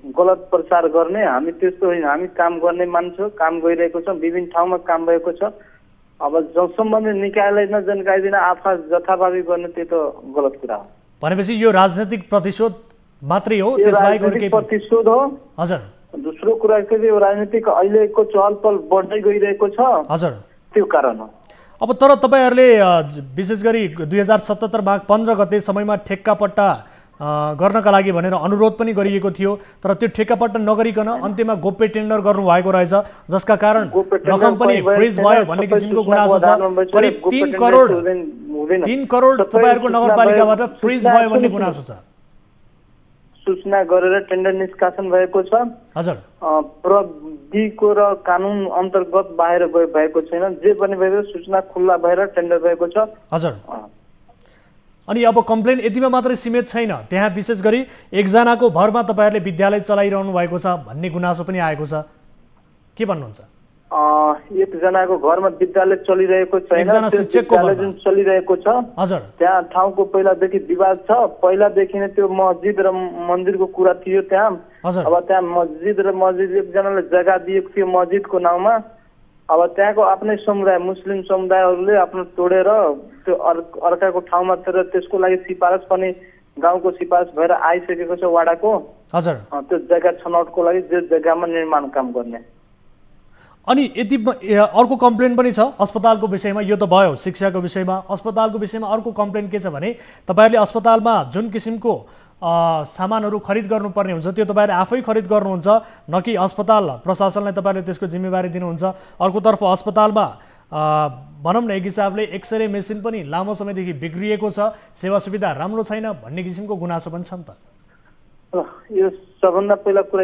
S15: गलत प्रचार गर्ने हामी त्यस्तो होइन। हामी काम गर्ने मान्छे, काम गरिरहेको छ, विभिन्न ठाउँमा काम भएको छ। अब सम्बन्धित निकायलाई नजानकारी दिन आफा जथाभावी गर्ने त्यो त गलत कुरा हो।
S1: भनेपछि यो राजनीतिक प्रतिशोध मात्रै हो?
S15: प्रतिशोध हो।
S1: हजुर,
S15: दोस्रो कुरा के यो राजनीतिक अहिलेको चहलपहल बढ्दै गइरहेको छ।
S1: हजुर,
S15: त्यो कारण हो।
S1: अब तर तपाईँहरूले विशेष गरी 2077 माघ 15 गते समयमा ठेक्कापट्टा गर्नका लागि भनेर अनुरोध पनि गरिएको थियो, तर त्यो ठेक्कापट्टा नगरिकन अन्त्यमा गोप्य टेन्डर गर्नुभएको रहेछ, जसका कारण रकम पनि फ्रिज भयो भन्ने किसिमको गुनासो छ। करिब 3 करोड तपाईँहरूको नगरपालिकाबाट फ्रिज भयो भन्ने गुनासो छ।
S15: सूचना गरेर टेन्डर निष्कासन भएको छ।
S1: हजुर,
S15: प्रविधिको र कानुन अन्तर्गत बाहिर भएको छैन। जे पनि भएको सूचना खुल्ला भएर टेन्डर भएको छ।
S1: हजुर, अनि अब कम्प्लेन यतिमा मात्रै सीमित छैन, त्यहाँ विशेष गरी एकजनाको भरमा तपाईँहरूले विद्यालय चलाइरहनु भएको छ भन्ने गुनासो पनि आएको छ, के भन्नुहुन्छ?
S15: एकजनाको घरमा विद्यालय चलिरहेको छैन, विद्यालय जुन चलिरहेको छ त्यहाँ ठाउँको पहिलादेखि विवाद छ। पहिलादेखि नै त्यो मस्जिद र मन्दिरको कुरा थियो त्यहाँ। अब त्यहाँ मस्जिद एकजनाले जग्गा दिएको थियो मस्जिदको नाउँमा। अब त्यहाँको आफ्नै समुदाय मुस्लिम समुदायहरूले आफ्नो तोडेर त्यो अर्काको ठाउँमा तर त्यसको लागि सिफारिस पनि गाउँको सिफारिस भएर आइसकेको छ वाडाको।
S1: हजुर,
S15: त्यो जग्गा छनौटको लागि जे जग्गामा निर्माण काम गर्ने।
S1: अनि यति अर्को कम्प्लेन पनि छ अस्पतालको विषयमा। यो त भयो शिक्षाको विषयमा। अस्पतालको विषयमा अर्को कम्प्लेन के छ भने तपाईँहरूले अस्पतालमा जुन किसिमको सामानहरू खरिद गर्नुपर्ने हुन्छ त्यो तपाईँहरूले आफै खरिद गर्नुहुन्छ, न कि अस्पताल प्रशासनलाई तपाईँहरूले त्यसको जिम्मेवारी दिनुहुन्छ। अर्कोतर्फ अस्पतालमा भनौँ न एक हिसाबले एक्सरे मेसिन पनि लामो समयदेखि बिग्रिएको छ, सेवा सुविधा राम्रो छैन भन्ने किसिमको गुनासो पनि छ नि त।
S15: यो सबभन्दा पहिला कुरा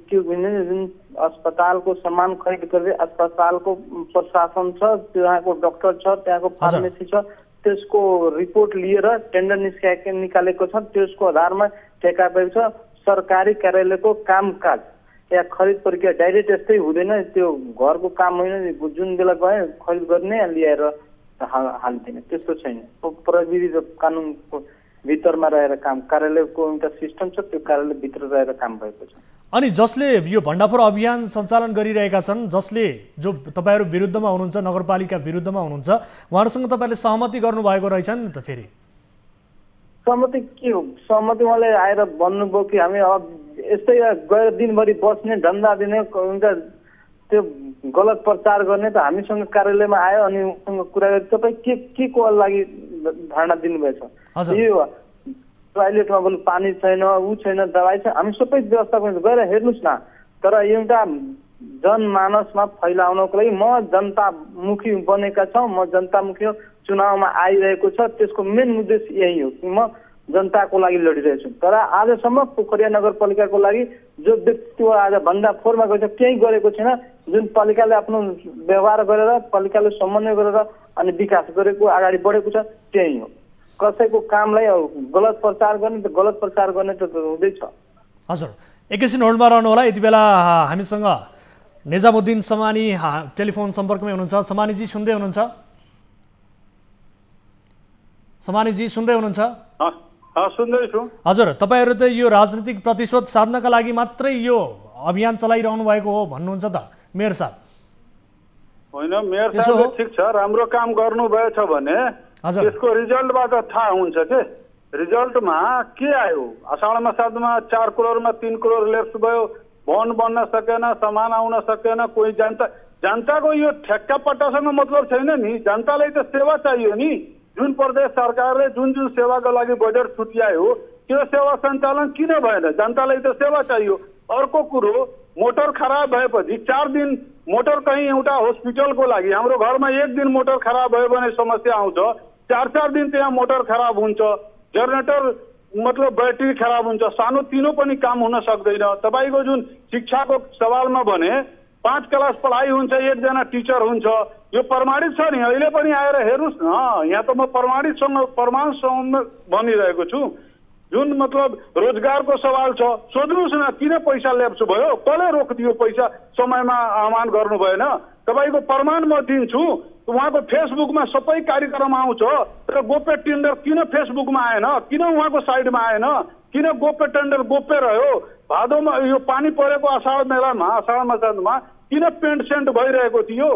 S15: के भने जुन अस्पतालको सामान खरिद गर्दै अस्पतालको प्रशासन छ, त्यहाँको डाक्टर छ, त्यहाँको फार्मेसी छ, त्यसको रिपोर्ट लिएर टेन्डर निकालेको छ। त्यसको आधारमा ठेका भएको छ। सरकारी कार्यालयको कामकाज या खरिद प्रक्रिया डाइरेक्ट यस्तै हुँदैन। त्यो घरको काम होइन, जुन बेला गए खरिद गर्ने ल्याएर हालिदिने त्यस्तो छैन। प्रविधि र कानुनको भित्रमा रहेर काम, कार्यालयको एउटा सिस्टम छ, त्यो कार्यालय भित्र रहेर काम भएको छ।
S1: अनि जसले यो भण्डाफोर अभियान सञ्चालन गरिरहेका छन्, जसले जो तपाईँहरू विरुद्धमा हुनुहुन्छ, नगरपालिका विरुद्धमा हुनुहुन्छ, उहाँहरूसँग तपाईँहरूले सहमति गर्नुभएको रहेछ नि त? फेरि
S15: सहमति के हो? सहमति उहाँले आएर भन्नुभयो कि हामी अब यस्तै गएर दिनभरि बस्ने धन्दा दिने त्यो गलत प्रचार गर्ने त हामीसँग कार्यालयमा आयो अनि उसँग कुरा गरे तपाईँ के को लागि धारणा दिनुभएछ? यो टोयलेटमा बोल पानी छैन, ऊ छैन, दबाई छैन, हामी सबै व्यवस्था गर्नु गएर हेर्नुहोस् न। तर एउटा जनमानसमा फैलाउनको लागि म जनतामुखी बनेका छौँ, म जनतामुखी चुनावमा आइरहेको छ, त्यसको मेन उद्देश्य यही हो कि म जनताको लागि लडिरहेको छु। तर आजसम्म पोखरिया नगरपालिकाको लागि जो व्यक्तित्व आज भन्दा फोरमा गएको छ केही गरेको छैन। जुन पालिकाले आफ्नो व्यवहार गरेर पालिकाले समन्वय गरेर अनि विकास गरेको अगाडि बढेको छ त्यही हो। कसैको कामलाई गलत प्रचार गर्ने त हुँदैछ।
S1: हजुर, एकैछिन होल्डमा रहनु होला। यति बेला हामीसँग निजामुद्दिन समानी टेलिफोन सम्पर्कमै हुनुहुन्छ। समानीजी सुन्दै हुनुहुन्छ? समानीजी सुन्दै हुनुहुन्छ?
S14: सुन्दैछु।
S1: हजुर, तपाईँहरू त यो राजनीतिक प्रतिशोध साध्नका लागि मात्रै यो अभियान चलाइरहनु भएको हो भन्नुहुन्छ त मेयर साहब?
S14: होइन, मेयर साहबले ठिक छ, राम्रो काम गर्नुभएछ भने त्यसको रिजल्टबाट थाहा हुन्छ के रिजल्टमा के आयो। असाढ मसादमा 4 करोडमा 3 करोड ल्याप्स भयो, भवन बन्न सकेन, सामान आउन सकेन। कोही जनताको यो ठेक्का पट्टासँग मतलब छैन नि। जनतालाई त सेवा चाहियो नि। जुन प्रदेश सरकारले जुन सेवाको लागि बजेट छुट्यायो त्यो सेवा सञ्चालन किन भएन? जनतालाई त सेवा चाहियो। अर्को कुरो, मोटर खराब भएपछि 4 दिन मोटर कहीँ एउटा हस्पिटलको लागि हाम्रो घरमा 1 दिन मोटर खराब भयो भने समस्या आउँछ, 4-4 दिन त्यहाँ मोटर खराब हुन्छ, जेनेरेटर मतलब ब्याट्री खराब हुन्छ, सानो तिनो पनि काम हुन सक्दैन। तपाईँको जुन शिक्षाको सवालमा भने 5 क्लास पढाइ हुन्छ, 1 जना टिचर हुन्छ, यो प्रमाणित छ नि। अहिले पनि आएर हेर्नुहोस् न, यहाँ त म प्रमाणसँग भनिरहेको छु। जुन मतलब रोजगारको सवाल छ, सोध्नुहोस् न किन पैसा ल्याप्स भयो, कसले रोकिदियो पैसा समयमा आह्वान गर्नु भएन? तपाईँको प्रमाण म दिन्छु। उहाँको फेसबुकमा सबै कार्यक्रम आउँछ र गोप्य टेन्डर किन फेसबुकमा आएन? किन उहाँको साइडमा आएन? किन गोप्य टेन्डर गोप्य रह्यो? भादोमा यो पानी परेको असाढ मसादमा किन पेन्ट सेन्ट भइरहेको थियो?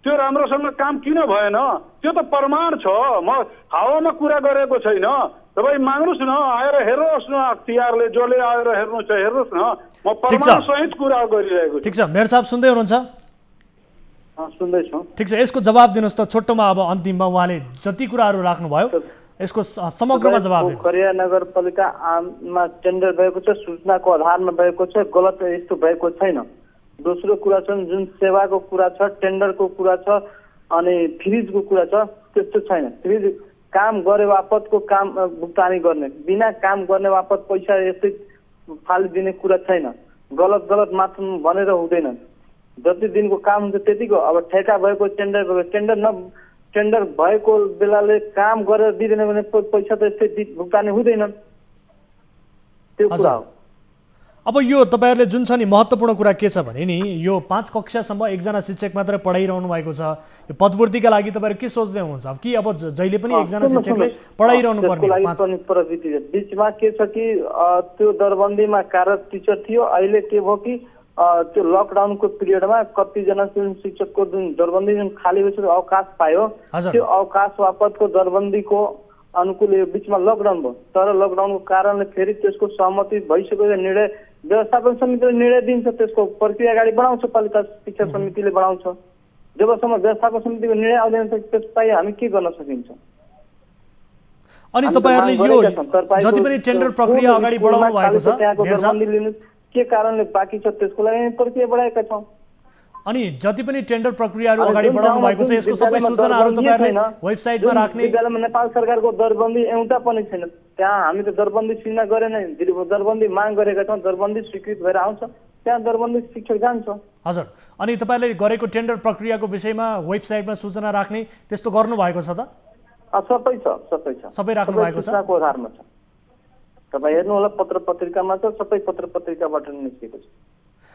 S14: त्यो राम्रोसँग काम किन भएन? त्यो त प्रमाण छ। म हावामा कुरा गरेको छैन। तपाईँ माग्नुहोस् न, आएर हेर्नुहोस् न, अख्तियारले जसले आएर हेर्नु छ हेर्नुहोस् न। म प्रमाण सहित कुरा गरिरहेको छु।
S1: ठिक छ, मेयर साहब सुन्दै हुनुहुन्छ?
S15: सुन्दैछु।
S1: ठिक छ, यसको जवाब दिनुहोस् त छोटोमा। अब अन्तिममा उहाँले जति कुराहरू राख्नुभयो यसको समग्रमा जवाब दिनुहोस्।
S15: पोखरिया नगरपालिकामा टेन्डर भएको छ, सूचनाको आधारमा भएको छ, गलत यस्तो भएको छैन। दोस्रो कुरा छ जुन सेवाको कुरा छ, टेन्डरको कुरा छ अनि फ्रिजको कुरा छ, त्यस्तो छैन। फ्रिज काम गरे बापतको काम भुक्तानी गर्ने, बिना काम गर्ने बापत पैसा यस्तै फालिदिने कुरा छैन। गलत मात्र भनेर हुँदैन। जति दिनको काम हुन्छ त्यतिको। अब ठेका भएको टेन्डर भएको बेलाले काम गरेर दिँदैन भने पैसा त यस्तै भुक्तानी हुँदैन। त्यो कुरा हो।
S1: अब यो तपाईँहरूले जुन छ नि महत्त्वपूर्ण कुरा के छ भने नि, यो 5 कक्षासम्म 1 जना शिक्षक मात्र पढाइरहनु भएको छ। यो पदपूर्तिका लागि तपाईँहरू के सोच्दै हुनुहुन्छ? अब कि अब जहिले पनि 1 जना शिक्षकले पढाइरहनु पर्ने
S15: प्रवृत्ति छ। बिचमा के छ कि त्यो दरबन्दीमा कार्यरत टिचर थियो। अहिले के भयो कि त्यो लकडाउनको पिरियडमा कतिजना जुन शिक्षकको जुन दरबन्दी जुन खाली भएछ अवकाश पायो, त्यो अवकाश बापतको दरबन्दीको अनुकूल यो बिचमा लकडाउन भयो। तर लकडाउनको कारणले फेरि त्यसको सहमति भइसकेको निर्णय व्यवस्थापन समितिले निर्णय दिन्छ, त्यसको प्रक्रिया अगाडि बढाउँछ, पालिका शिक्षा समितिले बढाउँछ। जबसम्म व्यवस्थापन समितिको निर्णय आउँदैन त्यसलाई हामी के गर्न सकिन्छ?
S1: अनि तपाईहरुले यो जति पनि टेन्डर प्रक्रिया अगाडि बढाउनु भएको छ
S15: दरबन्दी लिनु के कारणले बाँकी छ त्यसको लागि प्रक्रिया बढाएका छौं।
S1: अनि जति पनि टेन्डर प्रक्रियाहरू अगाडि बढाउनु भएको छ यसको सबै सूचनाहरू तपाईहरुले वेबसाइटमा राख्ने।
S15: विद्यालयमा नेपाल सरकारको दरबन्दी एउटा पनि छैन। त्यहाँ हामी त दरबन्दी सिर्जना गरेन, दरबन्दी माग गरेका छौं, दरबन्दी स्वीकृत भएर आउँछ, त्यहाँ दरबन्दी शिक्षक जान्छ।
S1: हजुर, अनि तपाईले गरेको टेन्डर प्रक्रियाको विषयमा वेबसाइटमा सूचना राख्ने त्यस्तो गर्नु भएको छ त?
S15: सबै छ, सबै छ,
S1: सबै राख्नु भएको छ।
S15: सूचनाको आधारमा छ। तपाई हेर्नु होला पत्र पत्रिकामा छ, सबै पत्र पत्रिकाबाट निस्केको छ।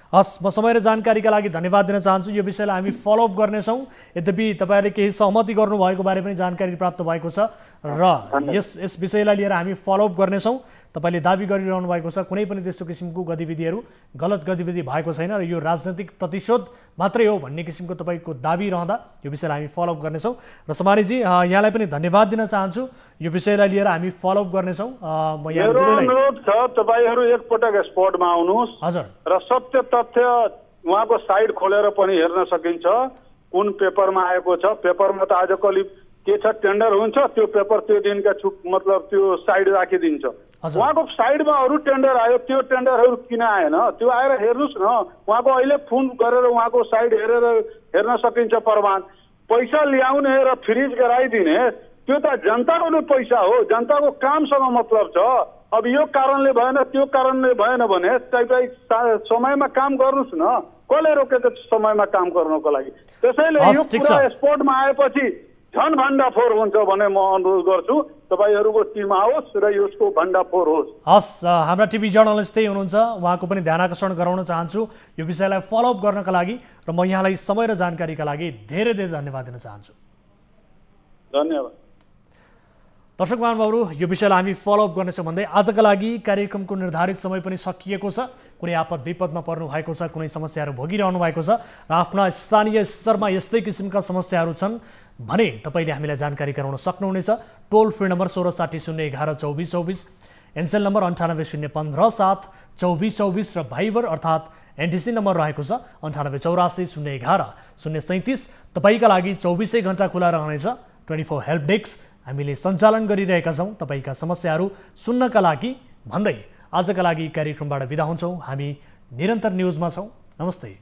S1: हस्, म समय र जानकारीका लागि धन्यवाद दिन चाहन्छु। यो विषयलाई हामी फलोअप गर्नेछौँ। यद्यपि तपाईँहरूले केही सहमति गर्नुभएको बारे पनि जानकारी प्राप्त भएको छ र यस विषयलाई लिएर हामी फलोअप गर्नेछौँ। तपाईँले दाबी गरिरहनु भएको छ कुनै पनि त्यस्तो किसिमको गतिविधिहरू गलत गतिविधि भएको छैन र यो राजनैतिक प्रतिशोध मात्रै हो भन्ने किसिमको तपाईँको दाबी रहँदा यो विषयलाई हामी फलोअप गर्नेछौँ। र समानीजी यहाँलाई पनि धन्यवाद दिन चाहन्छु। यो विषयलाई लिएर हामी फलोअप गर्नेछौँ। म यहाँ
S14: अनुरोध छ तपाईहरु एकपटक स्पटमा आउनुहोस्।
S1: हजुर,
S14: र सत्य तथ्य उहाँको साइड खोलेर पनि हेर्न सकिन्छ कुन पेपरमा आएको छ। पेपरमा त आज कलि के छ टेन्डर हुन्छ त्यो पेपर त्यो दिनका मतलब त्यो साइड राखिदिन्छ। उहाँको साइडमा अरू टेन्डर आयो, त्यो टेन्डरहरू किन आएन त्यो आएर हेर्नुहोस् न। उहाँको अहिले फोन गरेर उहाँको साइड हेर्न सकिन्छ प्रमाण। पैसा ल्याउने र फ्रिज गराइदिने त्यो त जनताको नै पैसा हो, जनताको कामसँग मतलब छ। अब यो कारणले भएन त्यो कारणले भएन भने तपाईँ समयमा काम गर्नुहोस् न। कसले रोकेको समयमा काम गर्नको लागि? त्यसैले यो कुरा स्पोर्टमा आएपछि झन् भण्डाफोर हुन्छ भने म अनुरोध गर्छु तपाईँहरूको टिम आओस् र यसको भण्डाफोर होस्।
S1: हस्, हाम्रा टिभी जर्नलिस्टै हुनुहुन्छ, उहाँको पनि ध्यान आकर्षण गराउन चाहन्छु यो विषयलाई फलोअप गर्नका लागि र म यहाँलाई समय र जानकारीका लागि धेरै धेरै धन्यवाद दिन चाहन्छु।
S14: धन्यवाद।
S1: दर्शक महानुभावहरू, यो विषयलाई हामी फलोअप गर्नेछौँ भन्दै आजका लागि कार्यक्रमको निर्धारित समय पनि सकिएको छ। कुनै आपद विपदमा पर्नु भएको छ, कुनै समस्याहरू भोगिरहनु भएको छ र आफ्ना स्थानीय स्तरमा यस्तै किसिमका समस्याहरू छन् भने तपाईँले हामीलाई जानकारी गराउन सक्नुहुनेछ। टोल फ्री नम्बर 1660112424, एनसेल नम्बर 980151572424 र भाइबर अर्थात् एनटिसी नम्बर रहेको छ 9884011037। तपाईँका लागि 24 घण्टा खुला रहनेछ 24 हेल्प डेस्क हामीले सञ्चालन गरिरहेका छौँ तपाईँका समस्याहरू सुन्नका लागि भन्दै आजका लागि कार्यक्रमबाट बिदा हुन्छौँ। हामी निरन्तर न्युजमा छौँ। नमस्ते।